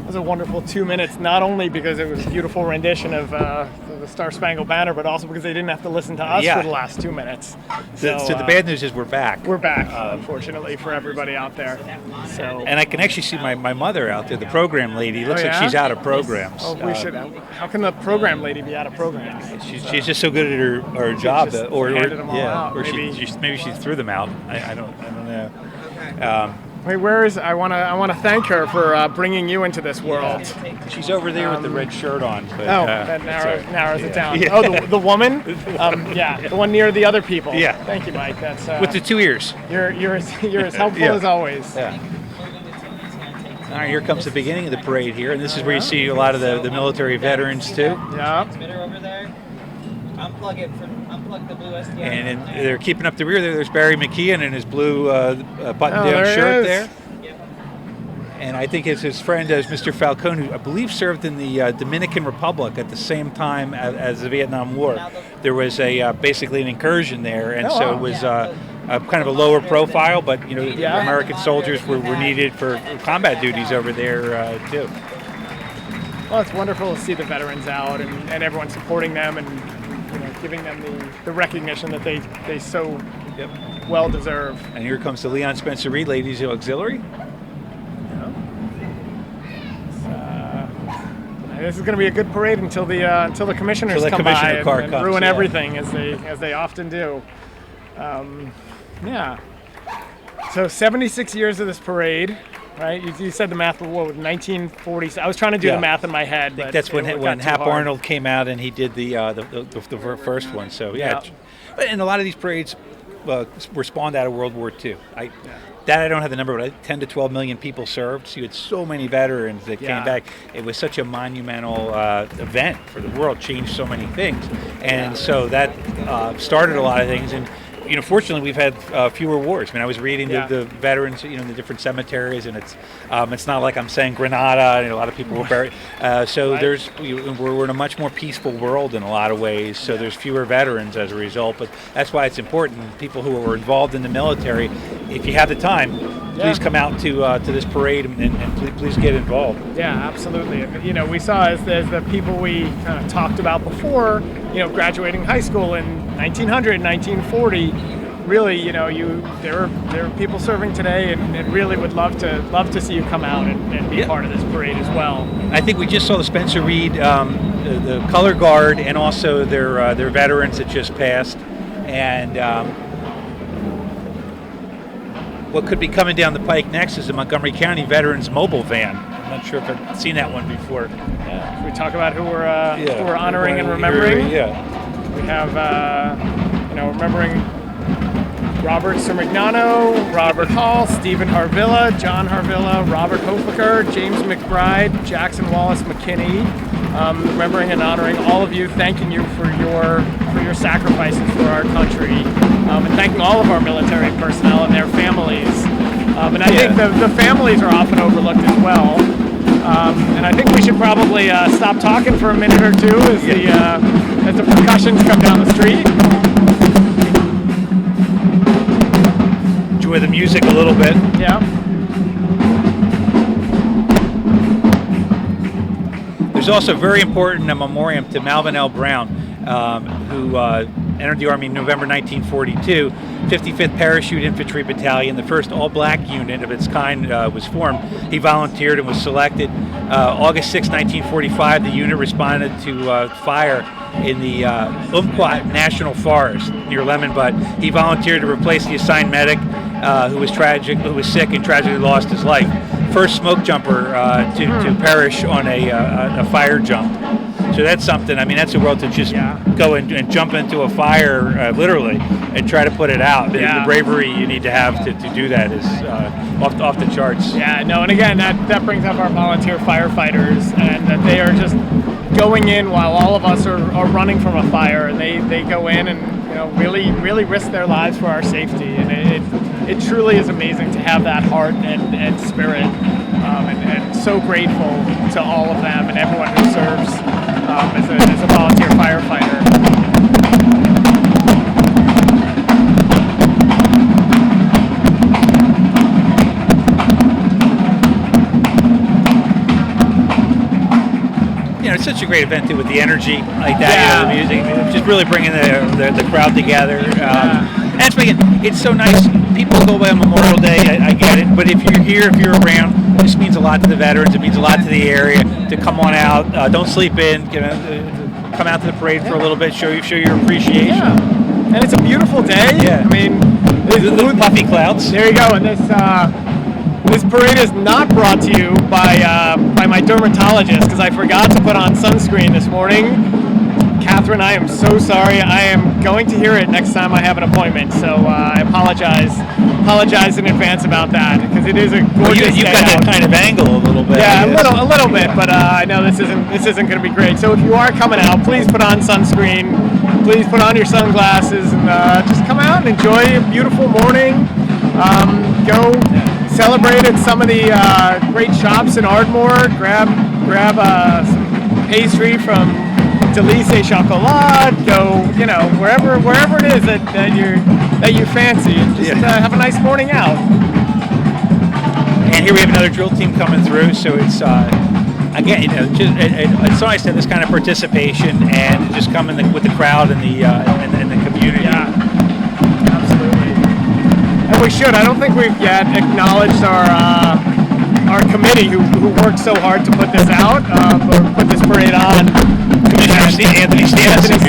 Was a wonderful 2 minutes, not only because it was a beautiful rendition of the Star Spangled Banner, but also because they didn't have to listen to us Yeah. for the last 2 minutes. So the bad news is we're back. We're back, unfortunately, for everybody out there. So, And I can actually see my mother out there, the program lady. Looks Oh, like yeah? she's out of programs. oh, we should. How can the program lady be out of programs? She's just so good at her job, just handed them all out. or Maybe- maybe she threw them out. I don't know. Wait, where is? I want to thank her for bringing you into this world. She's over there with the red shirt on. But, That it's narrows it down. Yeah. Oh, the woman? Yeah, the one near the other people. Yeah. Thank you, Mike. That's with the 2 ears. you're as helpful Yeah. as always. Yeah. All right, here comes the beginning of the parade here, and this is where you see a lot of the military veterans too. Yeah. Transmitter over there. Unplug the blue SDI. And they're keeping up the rear there. There's Barry McKeon in his blue button-down there he shirt is. there. And I think his friend is Mr. Falcone, who I believe served in the Dominican Republic at the same time as the Vietnam War. There was basically an incursion there, and Oh, so wow. it was kind of a lower profile, but Yeah. American soldiers were needed for combat duties over there too. Well, it's wonderful to see the veterans out and everyone supporting them and giving them the recognition that they so well deserve. And here comes the Leon Spencer Reed Ladies Auxiliary. This is going to be a good parade until the commissioners Until the come commissioner by car and comes, ruin yeah. everything as they often do. Yeah. So 76 years of this parade, right? You said the math, what was 1940? I was trying to do Yeah. the math in my head. I think but that's it when got too Hap hard. Arnold came out and he did the first one. So yeah. And a lot of these parades were spawned out of World War II. I don't have the number, but 10 to 12 million people served. So you had so many veterans that came back. It was such a monumental event for the world, changed so many things. And so that started a lot of things. And fortunately, we've had fewer wars. I mean, I was reading the veterans, in the different cemeteries, and it's not like I'm saying Grenada. A lot of people were buried. So we're in a much more peaceful world in a lot of ways. So there's fewer veterans as a result. But that's why it's important. People who are involved in the military, if you have the time, please come out to this parade and please get involved. Yeah, absolutely. We saw as the people we kind of talked about before, graduating high school in 1900, 1940. Really, there are people serving today, and really would love to see you come out and be part of this parade as well. I think we just saw the Spencer Reed the color guard and also their veterans that just passed, and what could be coming down the pike next is the Montgomery County Veterans Mobile Van. I'm not sure if I've seen that one before. Should we talk about who we're honoring and remembering? We have remembering Robert Sermignano, Robert Hall, Stephen Harvilla, John Harvilla, Robert Hofaker, James McBride, Jackson Wallace McKinney. Remembering and honoring all of you, thanking you for your sacrifices for our country, and thanking all of our military personnel and their families. And I think the families are often overlooked as well. And I think we should probably stop talking for a minute or two as the percussions come down the street. Enjoy the music a little bit. Yeah. There's also very important a memoriam to Malvin L. Brown, who entered the Army in November 1942. 55th Parachute Infantry Battalion, the first all-black unit of its kind, was formed. He volunteered and was selected. August 6, 1945, the unit responded to fire in the Umpqua National Forest near Lemon Bud. He volunteered to replace the assigned medic who was sick and tragically lost his life. First smoke jumper to perish on a fire jump. So that's something. I mean, that's a world to just go and jump into a fire, literally, and try to put it out. The bravery you need to have to do that is off the charts. Yeah, no, and again, that brings up our volunteer firefighters, and that they are just going in while all of us are running from a fire, and they go in and really risk their lives for our safety, and it truly is amazing to have that heart and spirit, and so grateful to all of them and everyone who serves as a volunteer firefighter. It's such a great event too, with the energy like that, the music, just really bringing the crowd together. And it's so nice. People go away on Memorial Day, I get it, but if you're here, if you're around, this means a lot to the veterans. It means a lot to the area to come on out. Don't sleep in. Come out to the parade for a little bit. Show your appreciation. Yeah. And it's a beautiful day. Yeah. I mean, the puffy clouds. There you go. And this parade is not brought to you by my dermatologist, because I forgot to put on sunscreen this morning. Catherine, I am so sorry. I am going to hear it next time I have an appointment, so I apologize in advance about that, because it is a gorgeous You've day got out. that kind of angle a little bit. Yeah, a little bit, but I know this isn't going to be great. So if you are coming out, please put on sunscreen. Please put on your sunglasses and just come out and enjoy a beautiful morning. Go celebrate at some of the great shops in Ardmore. Grab some pastry from Delice Chocolat. Go, wherever it is that you fancy, and just have a nice morning out. And here we have another drill team coming through, so it's again, it's so nice to have this kind of participation and just come with the crowd and the community. Yeah, absolutely. And we should. I don't think we've yet acknowledged our committee who worked so hard to put this out, or put this parade on. Anthony Stevenson.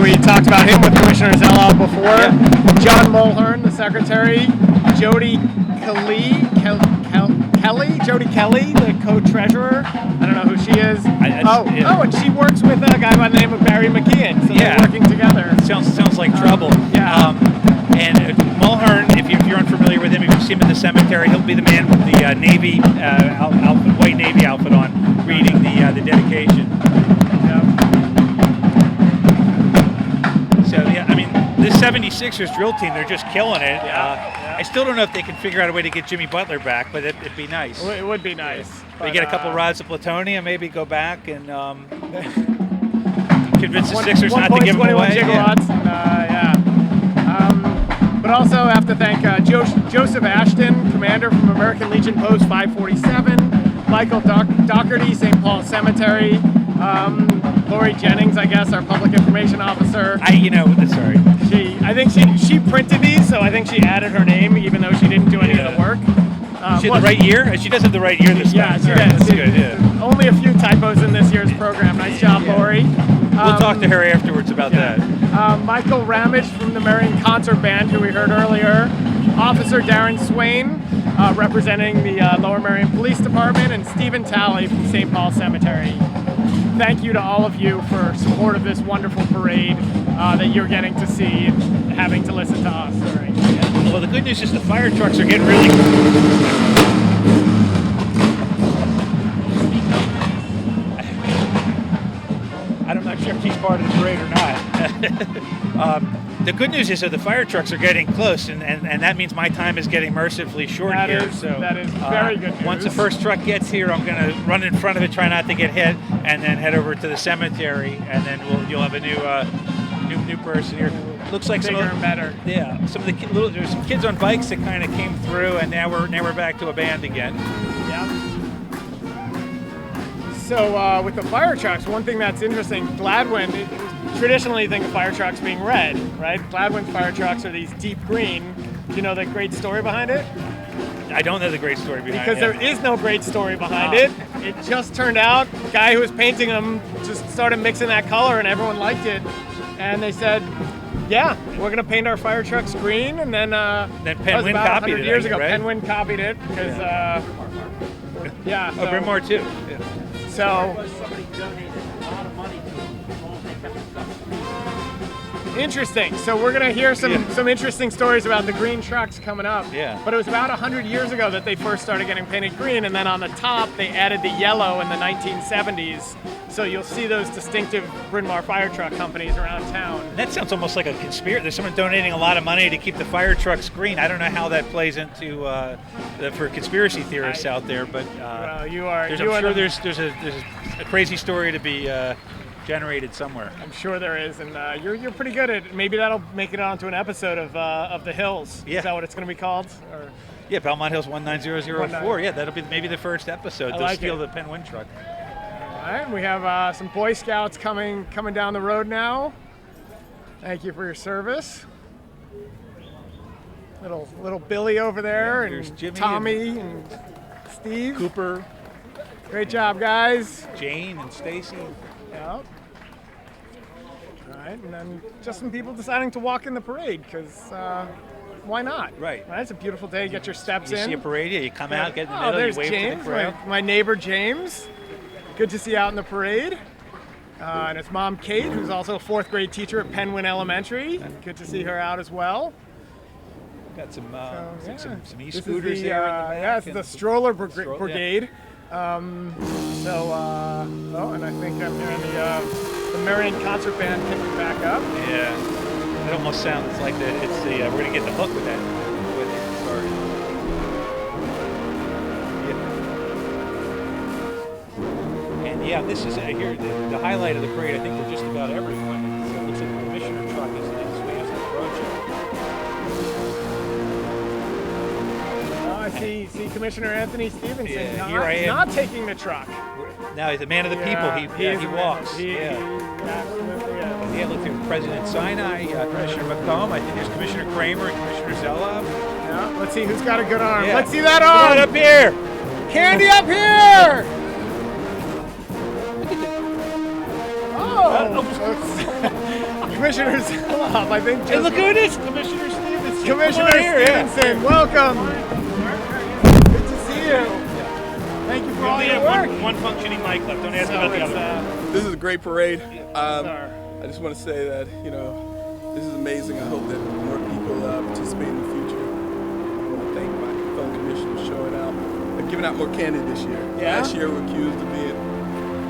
We talked about him with Commissioner Zella before. John Mulhern, the secretary. Jody Jody Kelly, the co-treasurer. I don't know who she is. And she works with a guy by the name of Barry McKeon. So they're working together. Sounds like trouble. And Mulhern, if you're unfamiliar with him, if you see him in the cemetery, he'll be the man with the Navy outfit, white Navy outfit on, reading the dedication. So I mean, this 76ers drill team, they're just killing it. I still don't know if they can figure out a way to get Jimmy Butler back, but it'd be nice. It would be nice. We get a couple rods of plutonium, maybe go back and convince the Sixers not to give them away. Gigawatts. But also have to thank Joseph Ashton, commander from American Legion Post 547, Michael Doherty, St. Paul Cemetery, Lori Jennings, I guess, our public information officer. Sorry. I think she printed these, so I think she added her name, even though she didn't do any of the work. She had the right year? She does have the right year this time. Yeah, she does. That's good, Only a few typos composing this year's program. Nice job, Lori. We'll talk to her afterwards about that. Michael Ramage from the Marion Concert Band, who we heard earlier. Officer Darren Swain, representing the Lower Marion Police Department, and Stephen Talley from St. Paul Cemetery. Thank you to all of you for support of this wonderful parade that you're getting to see and having to listen to us. All right. Well, the good news is the fire trucks are getting really... I'm not sure if he's part of the parade or not. The good news is that the fire trucks are getting close, and that means my time is getting mercifully short That here. is very good news. Once the first truck gets here, I'm going to run in front of it, try not to get hit, and then head over to the cemetery, and then you'll have a new person here. Looks like bigger and better. Yeah, some of the there's some kids on bikes that kind of came through, and now we're back to a band again. Yeah. So with the fire trucks, one thing that's interesting, Gladwin, traditionally think of fire trucks being red, right? Gladwin's fire trucks are these deep green. Do you know the great story behind it? I don't know the great story behind it. Because there is no great story behind it. It just turned out the guy who was painting them just started mixing that color and everyone liked it. And they said, yeah, we're going to paint our fire trucks green. And then Penguin about copied 100 it, years ago. right? Penguin copied it because, Oh, Bryn Mawr too. Yeah. So Somebody donated a lot of money to them. They kept the stuff. interesting. So we're gonna hear some interesting stories about the green trucks coming up. Yeah. But it was about 100 years ago that they first started getting painted green, and then on the top they added the yellow in the 1970s. So you'll see those distinctive Bryn Mawr fire truck companies around town. That sounds almost like a conspiracy. There's someone donating a lot of money to keep the fire trucks green. I don't know how that plays into for conspiracy theorists out there, but Well, you are. I'm you are sure the- there's a crazy story to be generated somewhere. I'm sure there is, and you're pretty good at it. Maybe that'll make it onto an episode of The Hills. Yeah. Is that what it's going to be called? Or Yeah, Belmont Hills 19004. Yeah, that'll be maybe the first episode. I They'll like steal it. the Penguin truck. all right, we have some Boy Scouts coming down the road now. Thank you for your service. Little Billy over there, there's and Jimmy Tommy and Steve. Cooper, Great job, guys. Jane, and Stacy. Yep. All right, and then just some people deciding to walk in the parade because why not? Right. It's a beautiful day. Get your steps You in. see a parade, yeah, you come out, get in the Oh, middle, there's you wave James, to the crowd. my neighbor James. Good to see you out in the parade. And it's mom Kate, who's also a 4th grade teacher at Penguin Elementary. Good to see her out as well. Got some Yeah. some This is e-scooters the, there in the back. yeah, it's and- the stroller Stroll- yeah. brigade. And I think I'm hearing the Marion Concert Band picking back up. Yeah, it almost sounds like we're gonna get the hook with that. With it. Sorry. Yeah. And yeah, this is here the highlight of the parade. I think for just about everyone. So it looks like the commissioner truck is fast approaching. I see Commissioner Anthony Stevenson Yeah, here I am. not taking the truck. Now he's a man of the people. He is a man. walks. He yeah. absolutely is. Yeah, look, there's President Sinai, Commissioner McComb. I think there's Commissioner Kramer and Commissioner Zella. Yeah, let's see who's got a good arm. Yeah. Let's see that Come on arm. up here. Candy up here. Oh, Commissioner Zellop, I think. Hey, look who it is, Commissioner Stevenson. Commissioner Come on here, yeah. Stevenson, welcome. Good to see you. Thank you for We all only your have work. one functioning mic left. Don't ask So about the it's, other. This is a great parade. our- I just want to say that, this is amazing. I hope that more people participate in the future. I want to thank my fellow commissioners for showing out. They're giving out more candy this year. Yeah? Last year we were accused of being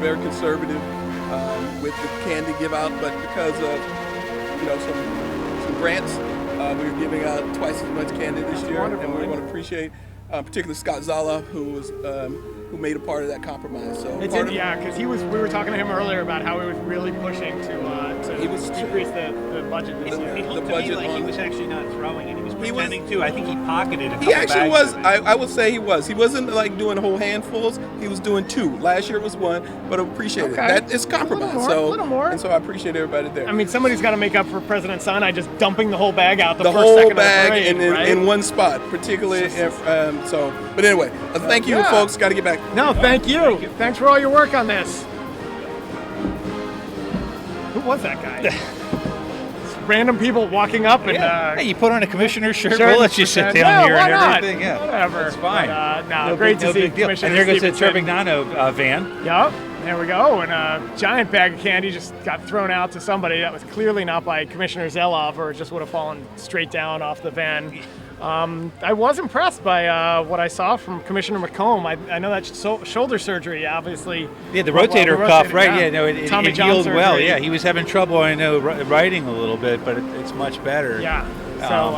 very conservative with the candy give out, but because of some grants, we were giving out twice as much candy this year, wonderful. and we want to appreciate particularly Scott Zala, who made a part of that compromise. So It's part in, of- yeah, because we were talking to him earlier about how he was really pushing to He was- decrease the budget this year. It The looked to me budget like he on- was actually not throwing it. He was pretending to. I think he pocketed a couple He actually bags was. of it. I would say he was. He wasn't like doing whole handfuls. He was doing 2. Last year was 1, but I appreciate it. Okay. That is compromise. A little more. And so I appreciate everybody there. I mean, somebody's got to make up for President's son. I just dumping the whole bag out the, the first whole second bag of the parade, right? in one spot, particularly if But anyway, thank you, Yeah. folks. Got to get back. No, thank you. Thanks for all your work on this. Who was that guy? Random people walking up and Hey, you put on a commissioner's shirt. Sure, We'll let you sit down here why and not? everything. Yeah, Whatever. That's fine. But, no, great to see big deal. Commissioner And there goes the Stevenson. Terpignano van. Yep, there we go. And a giant bag of candy just got thrown out to somebody. That was clearly not by Commissioner Zelov, or it just would have fallen straight down off the van. I was impressed by what I saw from Commissioner McComb. I know that shoulder surgery, obviously. Yeah, the rotator cuff, right? Yeah, no, it Tommy John healed well. surgery. Yeah, he was having trouble, I know, writing a little bit, but it's much better. Yeah. So,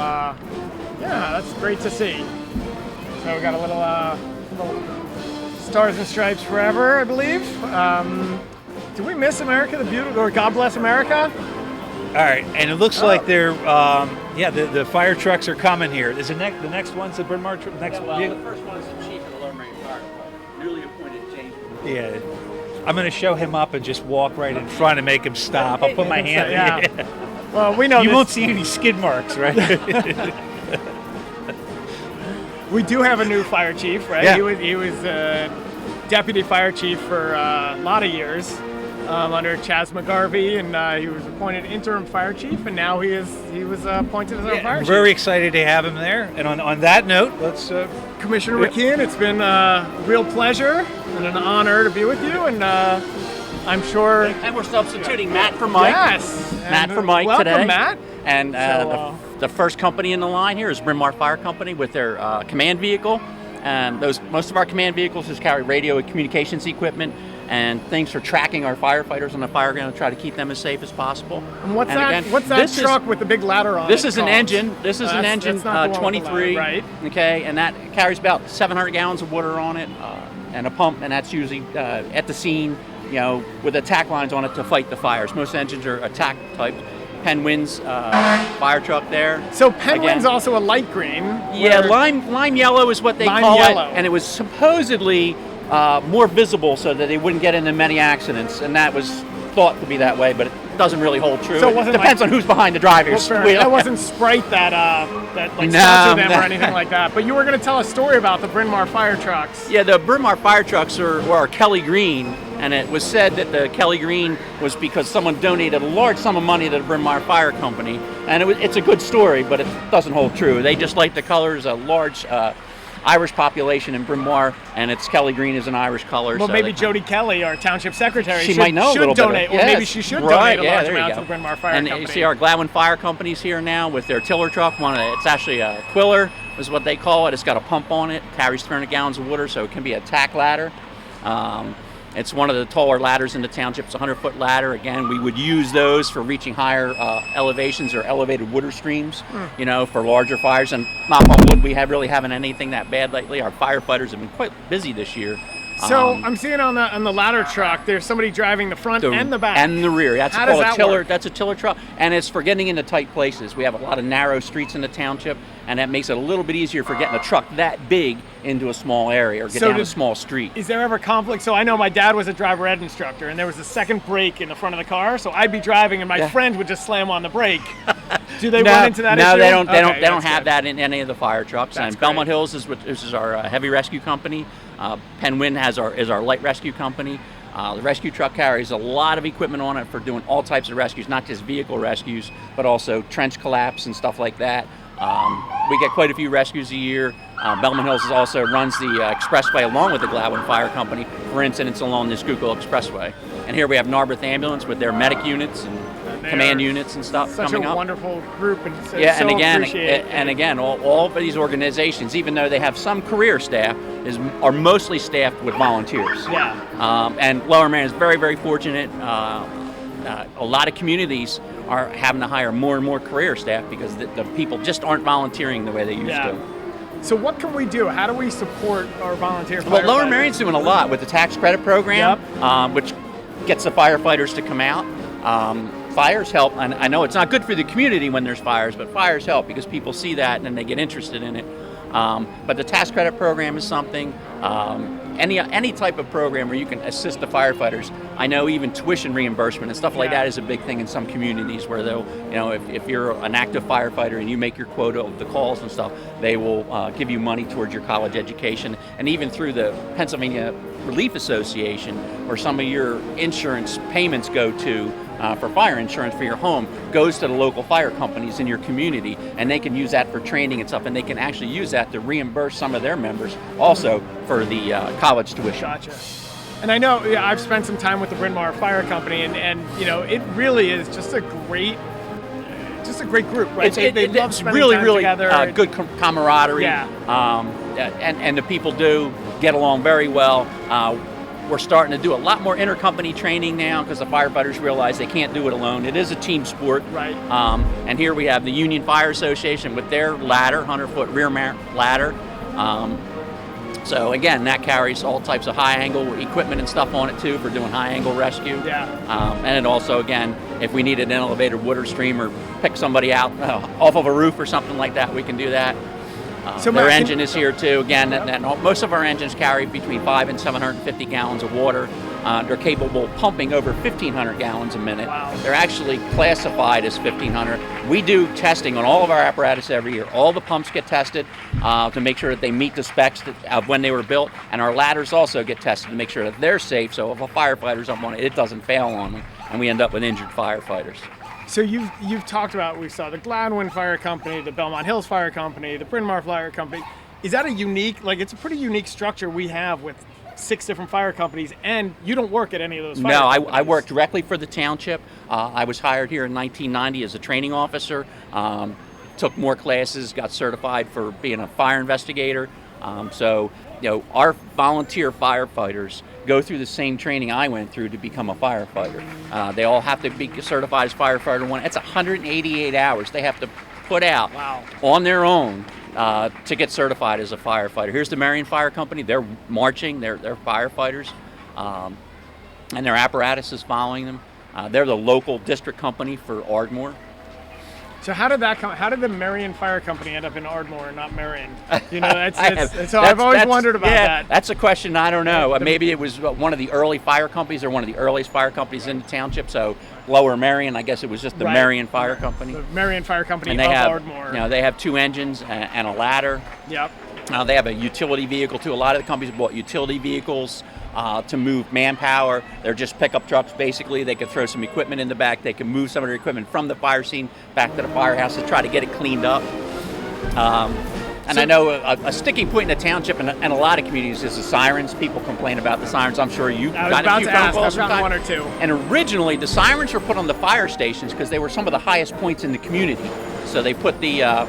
yeah, that's great to see. So we got a little Stars and Stripes Forever, I believe. Did we miss America the Beautiful, or God Bless America? All right, and it looks like they're, the fire trucks are coming here. Is the next one's the Bryn Mawr next Well, vehicle? the first one's the chief of the Lower Merion Fire Department, newly appointed James. Yeah. I'm going to show him up and just walk right in front and make him stop. I'll put my hand. Yeah. Well, we know You this. won't see any skid marks, right? We do have a new fire chief, right? Yeah. He was deputy fire chief for a lot of years under Chaz McGarvey, and he was appointed interim fire chief, and now he was appointed as our fire I'm chief. very excited to have him there. And on that note, let's. Commissioner McKeon, it's been a real pleasure and an honor to be with you, and I'm sure. And we're substituting Matt for Mike. Yes. Matt And, for Mike welcome, today. Matt. And So, the first company in the line here is Bryn Mawr Fire Company with their command vehicle. And most of our command vehicles just carry radio and communications equipment and things for tracking our firefighters on the fire ground to try to keep them as safe as possible. And what's And that? again, What's that this is- truck with the big ladder on it? This is an called? engine. This is an That's engine, not the one with the 23, ladder, right? okay, and that carries about 700 gallons of water on it, and a pump, and that's usually at the scene, with attack lines on it to fight the fires. Most engines are attack type. Penguin's fire truck there. So Penguin's Again, also a light green. yeah, where- lime yellow is what they Lime call yellow. it, and it was supposedly more visible so that they wouldn't get into many accidents, and that was thought to be that way, but it doesn't really hold true. So it wasn't depends like- on who's behind the driver's Well, fair wheel. enough. That wasn't Sprite that like No, sponsored them no. or anything like that. But you were going to tell a story about the Bryn Mawr fire trucks. Yeah, the Bryn Mawr fire trucks were Kelly Green, and it was said that the Kelly Green was because someone donated a large sum of money to the Bryn Mawr Fire Company, and it's a good story, but it doesn't hold true. They just like the colors, a large Irish population in Bryn Mawr, and it's Kelly Green is an Irish color. Well, so maybe they- Jody Kelly, our township secretary, She should, might know a should little bit of- donate, or yes, maybe she should right, donate a yeah, large there you amount go. to the Bryn Mawr Fire and Company. you see our Gladwin Fire Company's here now with their tiller truck. It's actually a quiller, is what they call it. It's got a pump on it, carries 300 gallons of water, so it can be a tack ladder. It's one of the taller ladders in the township. It's a 100-foot ladder. Again, we would use those for reaching higher elevations or elevated water streams, for larger fires. And knock on wood, we really haven't anything that bad lately. Our firefighters have been quite busy this year. So I'm seeing on the ladder truck, there's somebody driving the front and the back. And the rear. That's How called does a that tiller. work? That's a tiller truck, and it's for getting into tight places. We have a lot of narrow streets in the township, and that makes it a little bit easier for getting a truck that big into a small area or get So down a did- small street. Is there ever conflict? So I know my dad was a driver ed instructor, and there was a second brake in the front of the car. So I'd be driving, and my Yeah. friend would just slam on the brake. Do they run into that issue? No, they don't. They Okay, don't. They don't that's have good. that in any of the fire trucks. That's And Belmont great. Hills is our heavy rescue company. Penguin is our light rescue company. The rescue truck carries a lot of equipment on it for doing all types of rescues, not just vehicle rescues, but also trench collapse and stuff like that. We get quite a few rescues a year. Belmont Hills also runs the expressway along with the Gladwin Fire Company for incidents along the Schuylkill Expressway. And here we have Narberth Ambulance with their medic units and they command are units and stuff Such coming a up. wonderful group, and so, Yeah, so and appreciate again, all of these organizations, even though they have some career staff, are mostly staffed with volunteers. Yeah. And Lower Merion is very, very fortunate. A lot of communities are having to hire more and more career staff because the people just aren't volunteering the way they used Yeah. to. So what can we do? How do we support our volunteer firefighters? Well, Lower Merion's doing a lot with the tax credit program, which gets the firefighters to come out. fires help, and I know it's not good for the community when there's fires, but fires help because people see that and then they get interested in it. But the tax credit program is something. Any type of program where you can assist the firefighters. I know even tuition reimbursement and stuff like that is a big thing in some communities where they'll, if you're an active firefighter and you make your quota of the calls and stuff, they will give you money towards your college education. And even through the Pennsylvania Relief Association, where some of your insurance payments go to for fire insurance for your home, goes to the local fire companies in your community, and they can use that for training and stuff, and they can actually use that to reimburse some of their members also for the college tuition. Gotcha. And I know I've spent some time with the Bryn Mawr Fire Company, and it really is just a great group, right? They love spending time together. Good camaraderie. Yeah. And the people do get along very well. We're starting to do a lot more intercompany training now because the firefighters realize they can't do it alone. It is a team sport. Right. And here we have the Union Fire Association with their ladder, 100-foot rear ladder. So again, that carries all types of high-angle equipment and stuff on it too for doing high-angle rescue. Yeah. And it also, again, if we needed an elevated water stream or pick somebody out off of a roof or something like that, we can do that. So their engine is here too. Again, and most of our engines carry between 500 and 750 gallons of water. They're capable of pumping over 1,500 gallons a minute. Wow. They're actually classified as 1,500. We do testing on all of our apparatus every year. All the pumps get tested to make sure that they meet the specs of when they were built, and our ladders also get tested to make sure that they're safe. So if a firefighter's up on it, it doesn't fail on them, and we end up with injured firefighters. So you've talked about, we saw the Gladwin Fire Company, the Belmont Hills Fire Company, the Bryn Mawr Fire Company. Is that a unique, it's a pretty unique structure we have with 6 different fire companies, and you don't work at any of those fire companies? No, I work directly for the township. I was hired here in 1990 as a training officer, took more classes, got certified for being a fire investigator. So our volunteer firefighters go through the same training I went through to become a firefighter. They all have to be certified as firefighter 1. It's 188 hours they have to put out on their own to get certified as a firefighter. Here's the Marion Fire Company. They're marching. They're firefighters, and their apparatus is following them. They're the local district company for Ardmore. So how did that come? How did the Marion Fire Company end up in Ardmore and not Marion? I've always wondered about that. That's a question I don't know. Maybe it was one of the early fire companies or one of the earliest fire companies in the township. So Lower Marion, I guess it was just the Marion Fire Company. The Marion Fire Company and they of have, Ardmore. They have 2 engines and a ladder. Yep. They have a utility vehicle too. A lot of the companies bought utility vehicles to move manpower. They're just pickup trucks basically. They could throw some equipment in the back. They can move some of their equipment from the fire scene back to the firehouse to try to get it cleaned up. I know a sticking point in the township and a lot of communities is the sirens. People complain about the sirens. I'm sure you've gotten a few phone calls. I've gotten 1 or 2. And originally the sirens were put on the fire stations because they were some of the highest points in the community. So they put the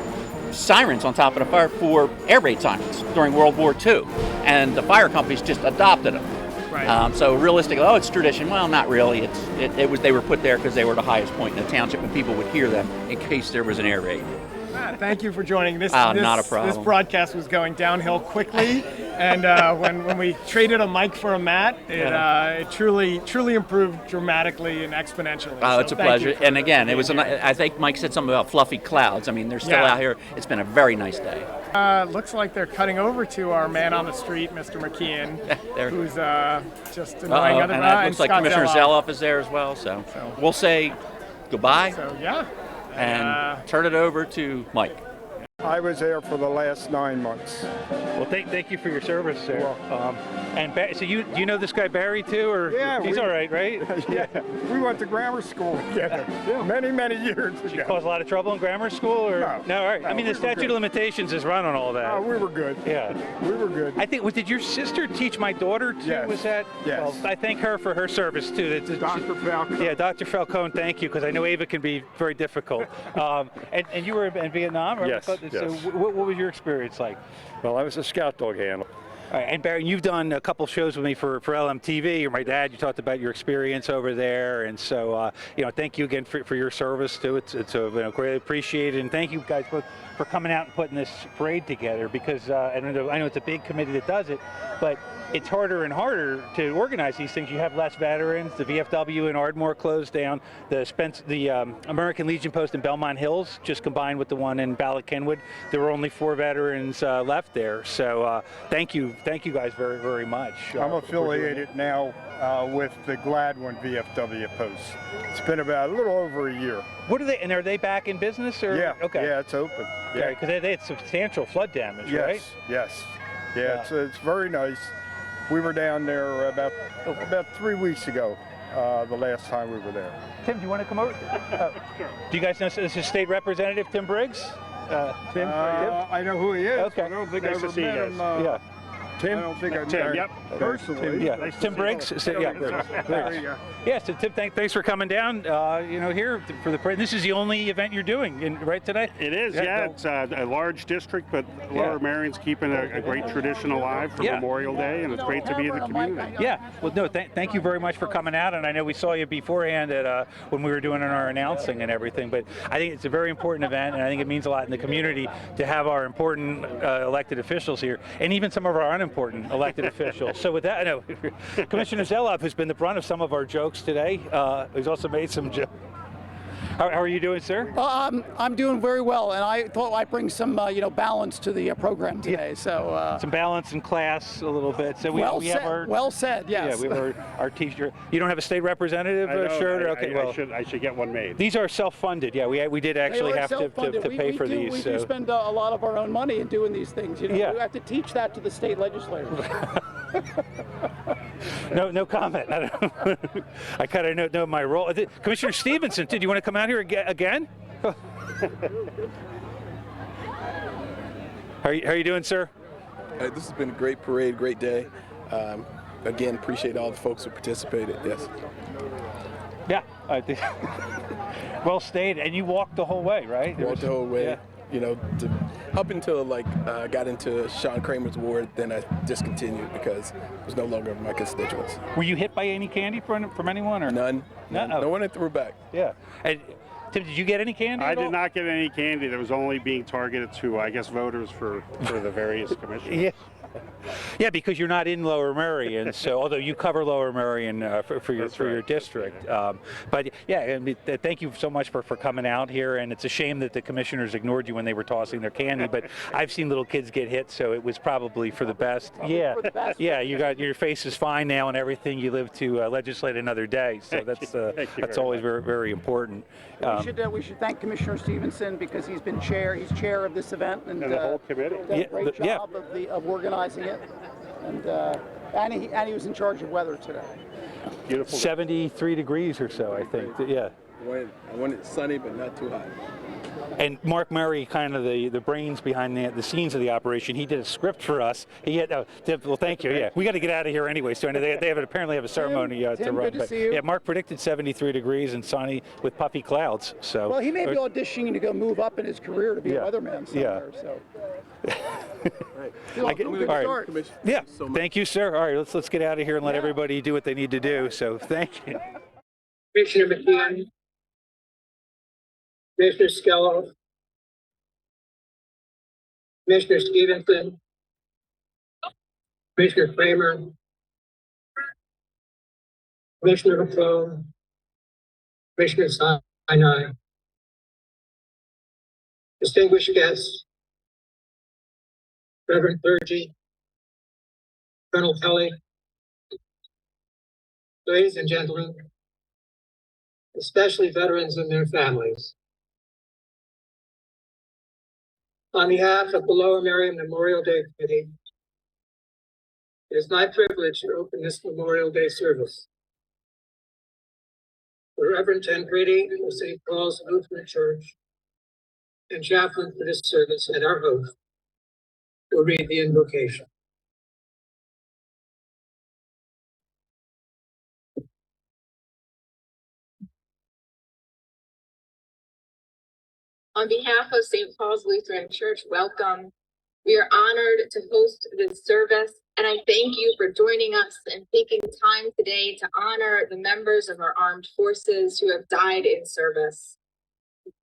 sirens on top of the fire for air raid sirens during World War II, and the fire companies just adopted them. Right. So realistically, it's tradition. Well, not really. They were put there because they were the highest point in the township, and people would hear them in case there was an air raid. Thank you for joining. Not a problem. This broadcast was going downhill quickly, and when we traded a mic for a mat, it truly improved dramatically and exponentially. Oh, it's a pleasure. And again, I think Mike said something about fluffy clouds. I mean, they're still out here. It's been a very nice day. Looks like they're cutting over to our man on the street, Mr. McKeon, who's just annoying other. And that looks like Scott Commissioner Zeloff is there as well. So we'll say goodbye. And turn it over to Mike. I was there for the last 9 months. Well, thank you for your service, sir. So you know this guy Barry too, or yeah, he's all right, right? Yeah, we went to grammar school together many years ago. Did you cause a lot of trouble in grammar school, or no? All right. No, I mean, the statute of limitations is run on all that. Oh, we were good. Yeah, we were good. I think. Did your sister teach my daughter too? Yes. Was that? Yes. Well, I thank her for her service too. Dr. Falcone. Yeah, Dr. Falcone. Thank you, because I know Ava can be very difficult. And you were in Vietnam, right? Yes. So yes. what was your experience like? Well, I was a scout dog handler. All right, and Barry, you've done a couple shows with me for LMTV, or my dad. You talked about your experience over there, and so thank you again for your service too. It's greatly appreciated, and thank you guys both for coming out and putting this parade together, because I know it's a big committee that does it, but it's harder and harder to organize these things. You have less veterans. The VFW in Ardmore closed down. The American Legion post in Belmont Hills just combined with the one in Ballackinwood. There were only 4 veterans left there. So thank you guys very, very much. I'm affiliated now with the Gladwin VFW post. It's been about a little over a year. What are they? And are they back in business? Or? Yeah. Okay. Yeah, it's open. Yeah, because they had substantial flood damage, Yes. right? Yes. Yeah, it's very nice. We were down there about 3 weeks ago, the last time we were there. Tim, do you want to come over? Do you guys know this is State Representative Tim Briggs? Tim? I know who he is. Okay. I don't think Nice I ever to see you met guys. him. Yeah. Tim? I don't think I've met him Yep. personally. Yeah, Tim Briggs. So, yeah, There you go. yeah. So Tim, thanks for coming down. Here for the parade. This is the only event you're doing, right today? It is, yeah. It's a large district, but Lower Marion's keeping a great tradition alive for Memorial Day, and it's great to be in the community. Yeah. Well, no, thank you very much for coming out. And I know we saw you beforehand at when we were doing our announcing and everything. But I think it's a very important event, and I think it means a lot in the community to have our important elected officials here, and even some of our unimportant elected officials. So with that, I know Commissioner Zelov has been the brunt of some of our jokes today. He's also made some jokes. How are you doing, sir? I'm doing very well, and I thought I'd bring some balance to the program today. So some balance in class a little bit. So we have our well said. Yes. Yeah, we have our T-shirt. You don't have a state representative shirt? Okay, well, I should get one made. these are self-funded. Yeah, we did actually have to pay for these. We do spend a lot of our own money in doing these things. Yeah. We have to teach that to the state legislators. No comment. I kind of know my role. Commissioner Stevenson, did you want to come out here again? How are you doing, sir? This has been a great parade, great day. Again, appreciate all the folks who participated. Yes. Yeah, I think. Well stated. And you walked the whole way, right? Walked the whole way. Yeah. Up until I got into Sean Kramer's ward, then I discontinued because it was no longer my constituents. Were you hit by any candy from anyone, or None. No one threw back. Yeah. And Tim, did you get any candy? I at all? did not get any candy. That was only being targeted to, I guess, voters for the various commissions. Yeah. Yeah, because you're not in Lower Merion, so although you cover Lower Merion for your district, but yeah, I mean, thank you so much for coming out here. And it's a shame that the commissioners ignored you when they were tossing their candy. But I've seen little kids get hit, so it was probably for the best. Yeah, yeah, your face is fine now and everything. You live to legislate another day, so that's always very, very important. We should thank Commissioner Stevenson because he's chair of this event and the whole committee. done a great job of organizing it, and he was in charge of weather today. Beautiful. 73 degrees or so, I think. Yeah. I want it sunny, but not too hot. And Mark Murray, kind of the brains behind the scenes of the operation, he did a script for us. Well, thank you. Yeah, we got to get out of here anyway. So they apparently have a ceremony to run. Good to see you. Yeah, Mark predicted 73 degrees and sunny with puffy clouds. So. Well, he may be auditioning to go move up in his career to be a weatherman somewhere. Yeah. So. All right. Yeah. Thank you, sir. All right, let's get out of here and let everybody do what they need to do. So thank you. Commissioner McKeon, Commissioner Skello, Commissioner Stevenson, Commissioner Kramer, Commissioner McClone, Commissioner Sinai, distinguished guests, Reverend clergy, Colonel Kelly, ladies and gentlemen, especially veterans and their families. On behalf of the Lower Merion Memorial Day Committee, it is my privilege to open this Memorial Day service. The Reverend Tancredi of St. Paul's Lutheran Church and chaplain for this service at our host will read the invocation. On behalf of St. Paul's Lutheran Church, welcome. We are honored to host this service, and I thank you for joining us and taking time today to honor the members of our armed forces who have died in service.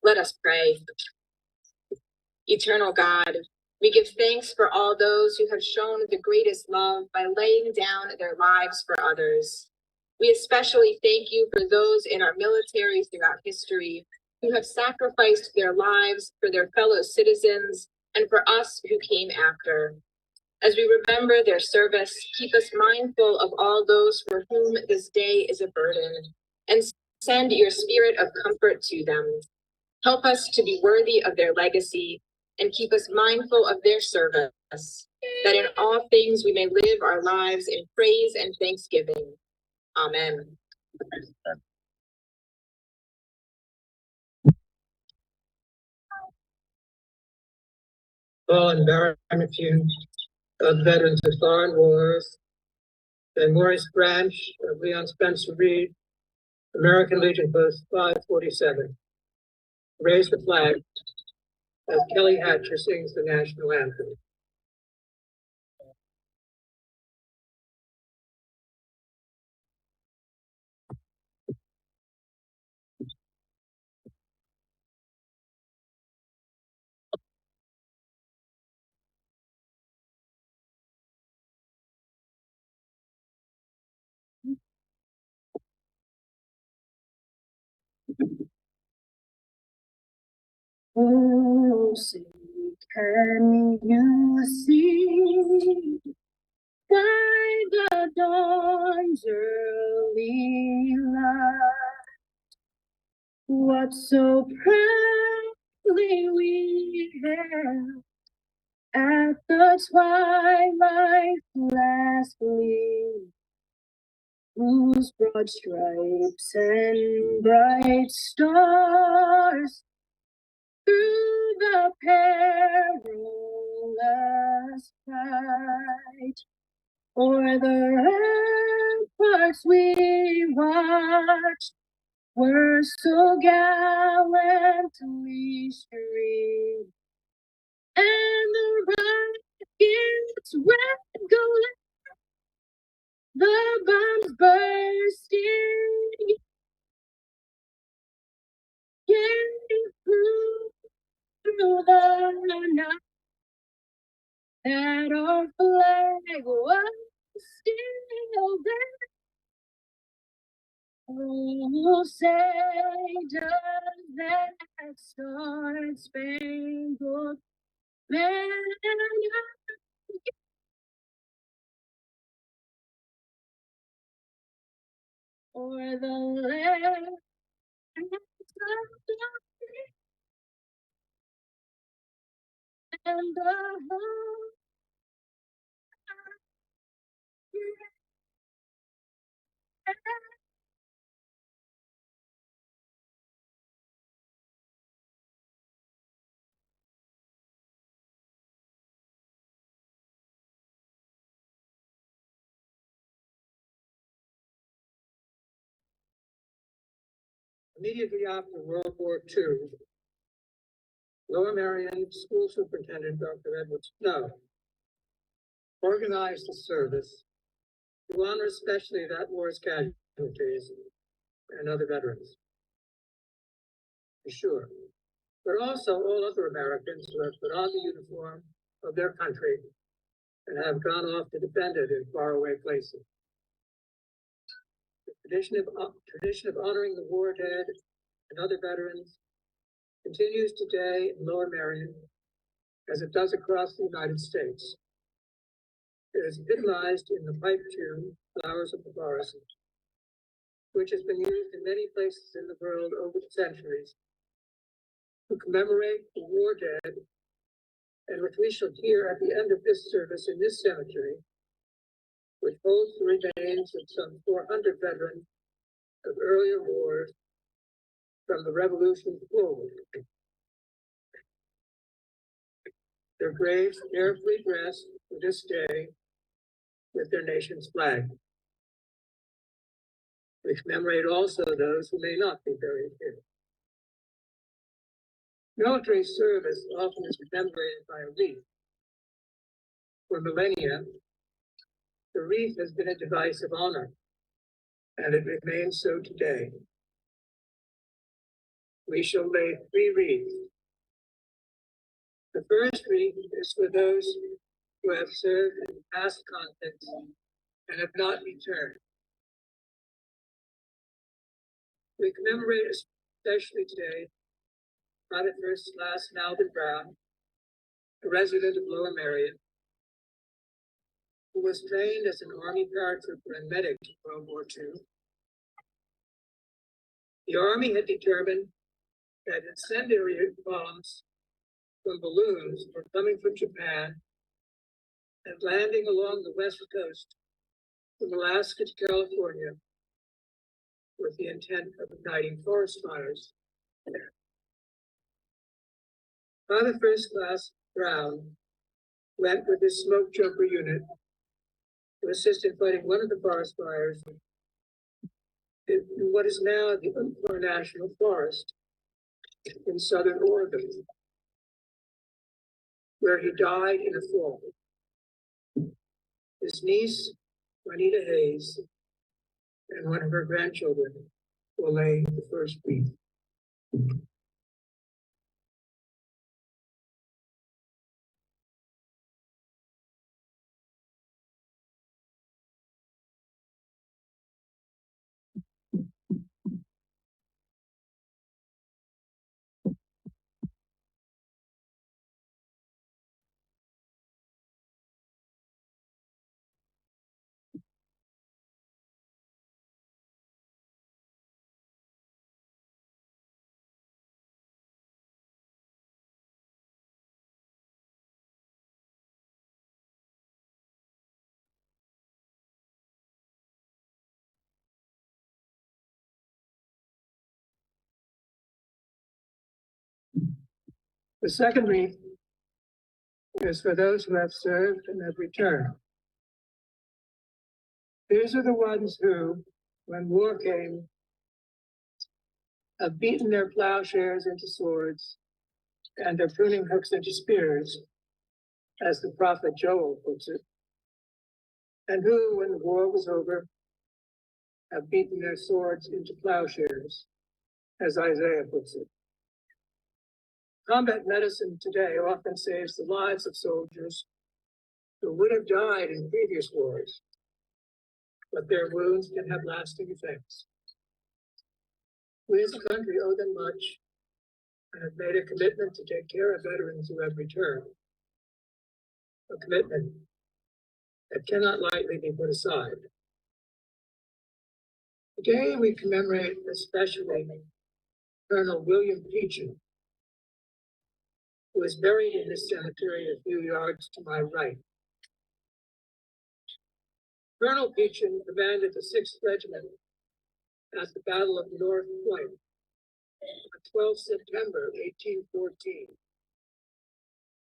Let us pray. Eternal God, we give thanks for all those who have shown the greatest love by laying down their lives for others. We especially thank you for those in our military throughout history who have sacrificed their lives for their fellow citizens and for us who came after. As we remember their service, keep us mindful of all those for whom this day is a burden, and send your spirit of comfort to them. Help us to be worthy of their legacy and keep us mindful of their service, that in all things we may live our lives in praise and thanksgiving. Amen. Fallen Baron of veterans of foreign wars, the Maurice Branch of Leon Spencer Reed, American Legion Post 547. Raise the flag as Kelly Hatcher sings the national anthem. Oh, say, can you see by the dawn's early light what so proudly we hailed at the twilight's last gleam, whose broad stripes and bright stars through the perilous fight, o'er the ramparts we watched, were so gallantly streamed, and the rockets' red glare, the bombs bursting, came through the night, that our flag was still there. Oh, say does that star-spangled banner o'er the land of the free and the home? Immediately after World War II, Lower Merion School Superintendent Dr. Edward Snow organized a service to honor especially that war's casualties and other veterans, for sure, but also all other Americans who have put on the uniform of their country and have gone off to defend it in faraway places. The tradition of honoring the war dead and other veterans continues today in Lower Merion as it does across the United States. It is epitomized in the pipe tune, Flowers of the Forest, which has been used in many places in the world over the centuries to commemorate the war dead, and which we shall hear at the end of this service in this cemetery, which holds the remains of some 400 veterans of earlier wars from the Revolution forward. Their graves carefully dressed for this day with their nation's flag. We commemorate also those who may not be buried here. Military service often is commemorated by a wreath. For millennia, the wreath has been a device of honor, and it remains so today. We shall lay 3 wreaths The first wreath is for those who have served in past conflicts and have not returned. We commemorate especially today Private First Class Malvin Brown, a resident of Lower Merion, who was trained as an Army paratrooper and medic in World War II. The Army had determined that incendiary bombs from balloons were coming from Japan and landing along the west coast from Alaska to California with the intent of igniting forest fires. Private First Class Brown went with his smoke jumper unit to assist in fighting one of the forest fires in what is now the Ardmore National Forest in southern Oregon, where he died in a fall. His niece, Juanita Hayes, and one of her grandchildren will lay the first wreath. The second wreath is for those who have served and have returned. These are the ones who, when war came, have beaten their plowshares into swords and their pruning hooks into spears, as the prophet Joel puts it, and who, when the war was over, have beaten their swords into plowshares, as Isaiah puts it. Combat medicine today often saves the lives of soldiers who would have died in previous wars, but their wounds can have lasting effects. We as a country owe them much and have made a commitment to take care of veterans who have returned. A commitment that cannot lightly be put aside. Today we commemorate especially Colonel William Peachin, who is buried in this cemetery a few yards to my right. Colonel Peachin commanded the 6th Regiment at the Battle of North Point on 12 September 1814,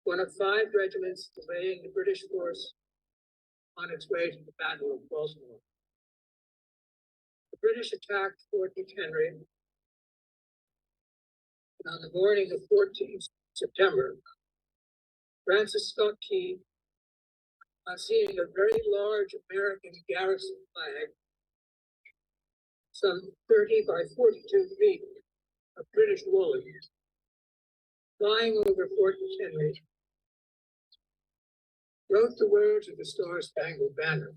one of 5 regiments delaying the British force on its way to the Battle of Baltimore. The British attacked Fort McHenry, and on the morning of 14 September, Francis Scott Key, on seeing a very large American garrison flag, some 30 by 42 feet of British woollen, flying over Fort McHenry, wrote the words of the Star-Spangled Banner,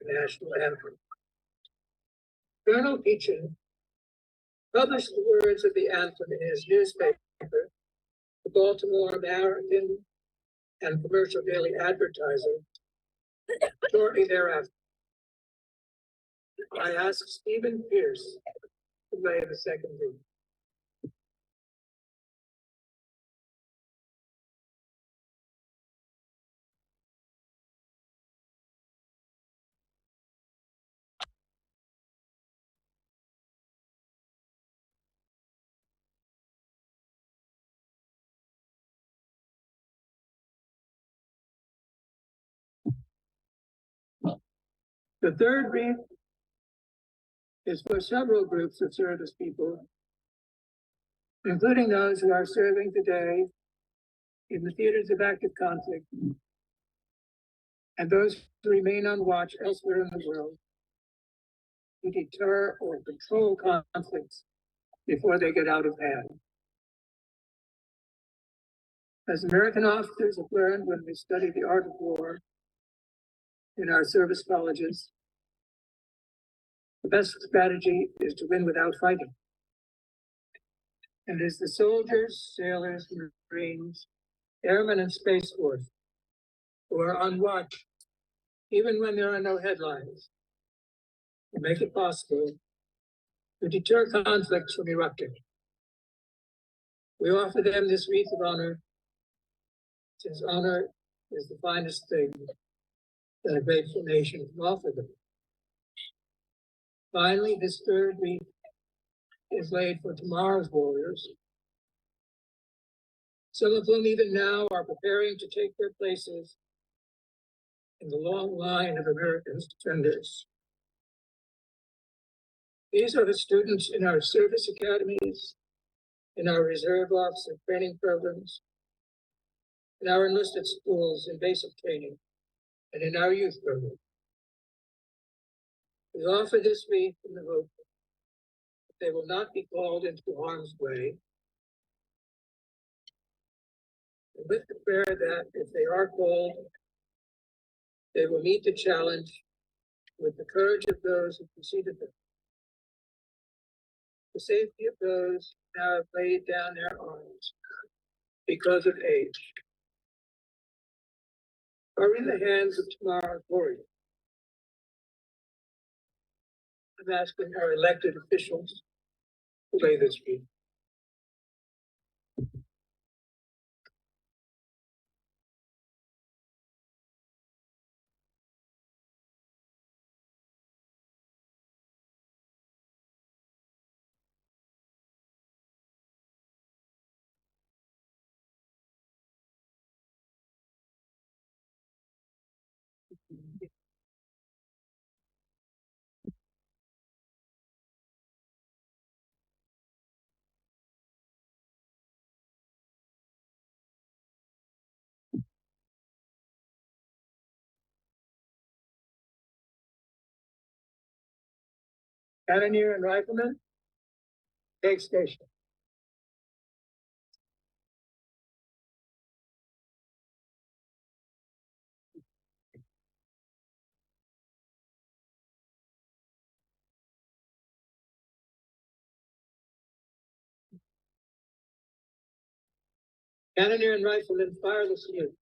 the national anthem. Colonel Peachin published the words of the anthem in his newspaper, the Baltimore American and Commercial Daily Advertiser, shortly thereafter. I asked Stephen Pierce to lay the second wreath. The third wreath is for several groups of service people, including those who are serving today in the theaters of active conflict and those who remain on watch elsewhere in the world to deter or control conflicts before they get out of hand. As American officers have learned when we study the art of war in our service colleges, the best strategy is to win without fighting. And as the soldiers, sailors, Marines, airmen, and Space Force who are on watch, even when there are no headlines, to make it possible to deter conflicts from erupting. We offer them this wreath of honor, since honor is the finest thing that a grateful nation can offer them. Finally, this third wreath is laid for tomorrow's warriors, some of whom even now are preparing to take their places in the long line of America's defenders. These are the students in our service academies, in our reserve officer training programs, in our enlisted schools in basic training, and in our youth program. We offer this wreath in the hope that they will not be called into harm's way, and with the prayer that if they are called, they will meet the challenge with the courage of those who preceded them, the safety of those who now have laid down their arms because of age, are in the hands of tomorrow's warriors. I'm asking our elected officials to lay this wreath. Cannoneer and riflemen, take station. Cannoneer and riflemen, fire the salute.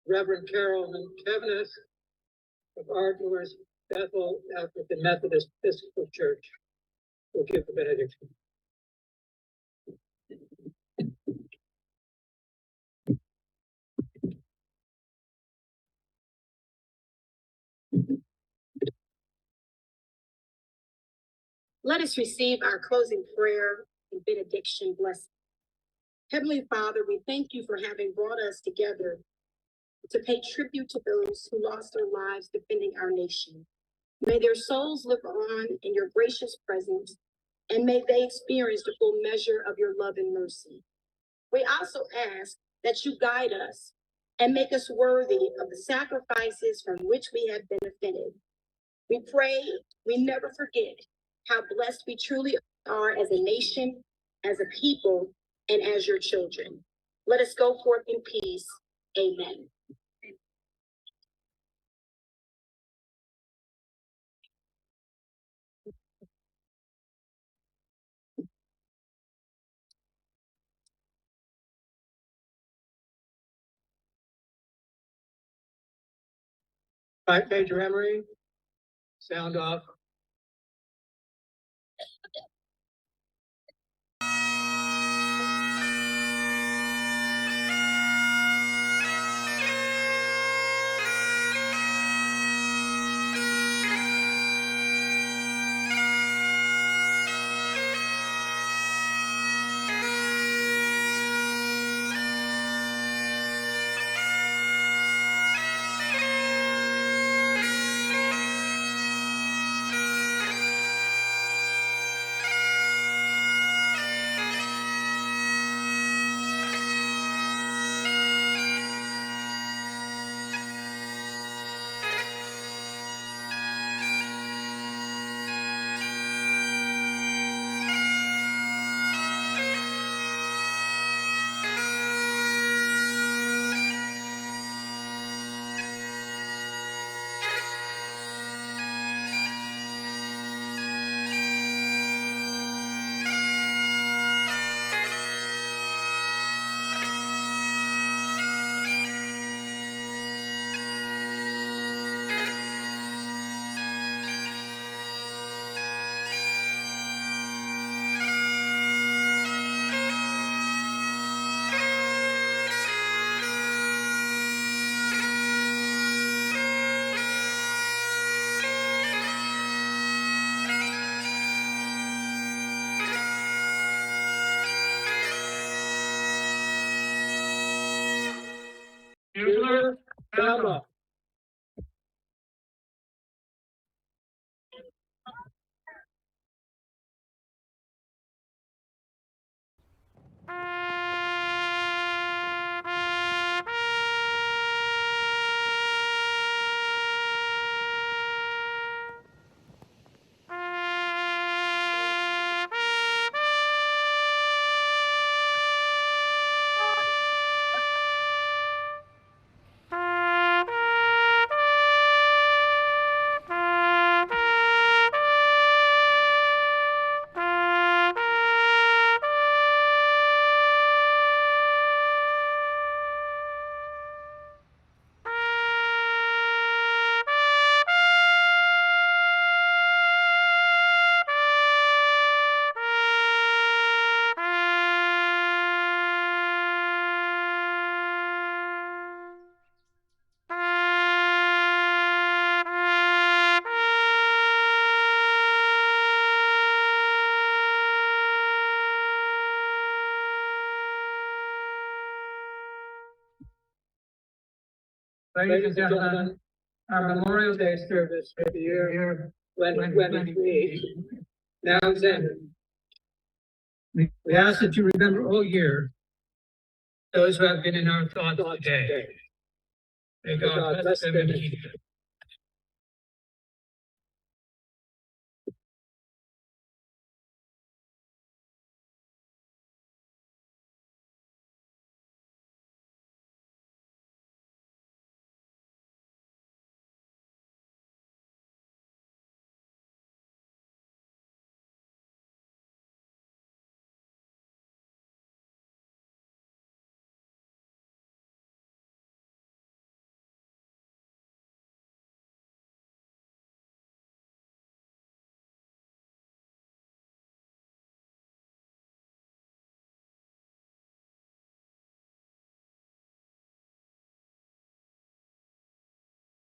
Reverend Carolyn Kevness of Ardmore's Bethel African Methodist Episcopal Church will give the benediction. Let us receive our closing prayer and benediction blessing. Heavenly Father, we thank you for having brought us together to pay tribute to those who lost their lives defending our nation. May their souls live on in your gracious presence, and may they experience the full measure of your love and mercy. We also ask that you guide us and make us worthy of the sacrifices from which we have benefited. We pray we never forget how blessed we truly are as a nation, as a people, and as your children. Let us go forth in peace. Amen. Five-page memory, sound off. Bueller, sound off. Ladies and gentlemen, our Memorial Day service for the year 2023 now is ended. We ask that you remember all year those who have been in our thoughts today. May God bless them and keep them.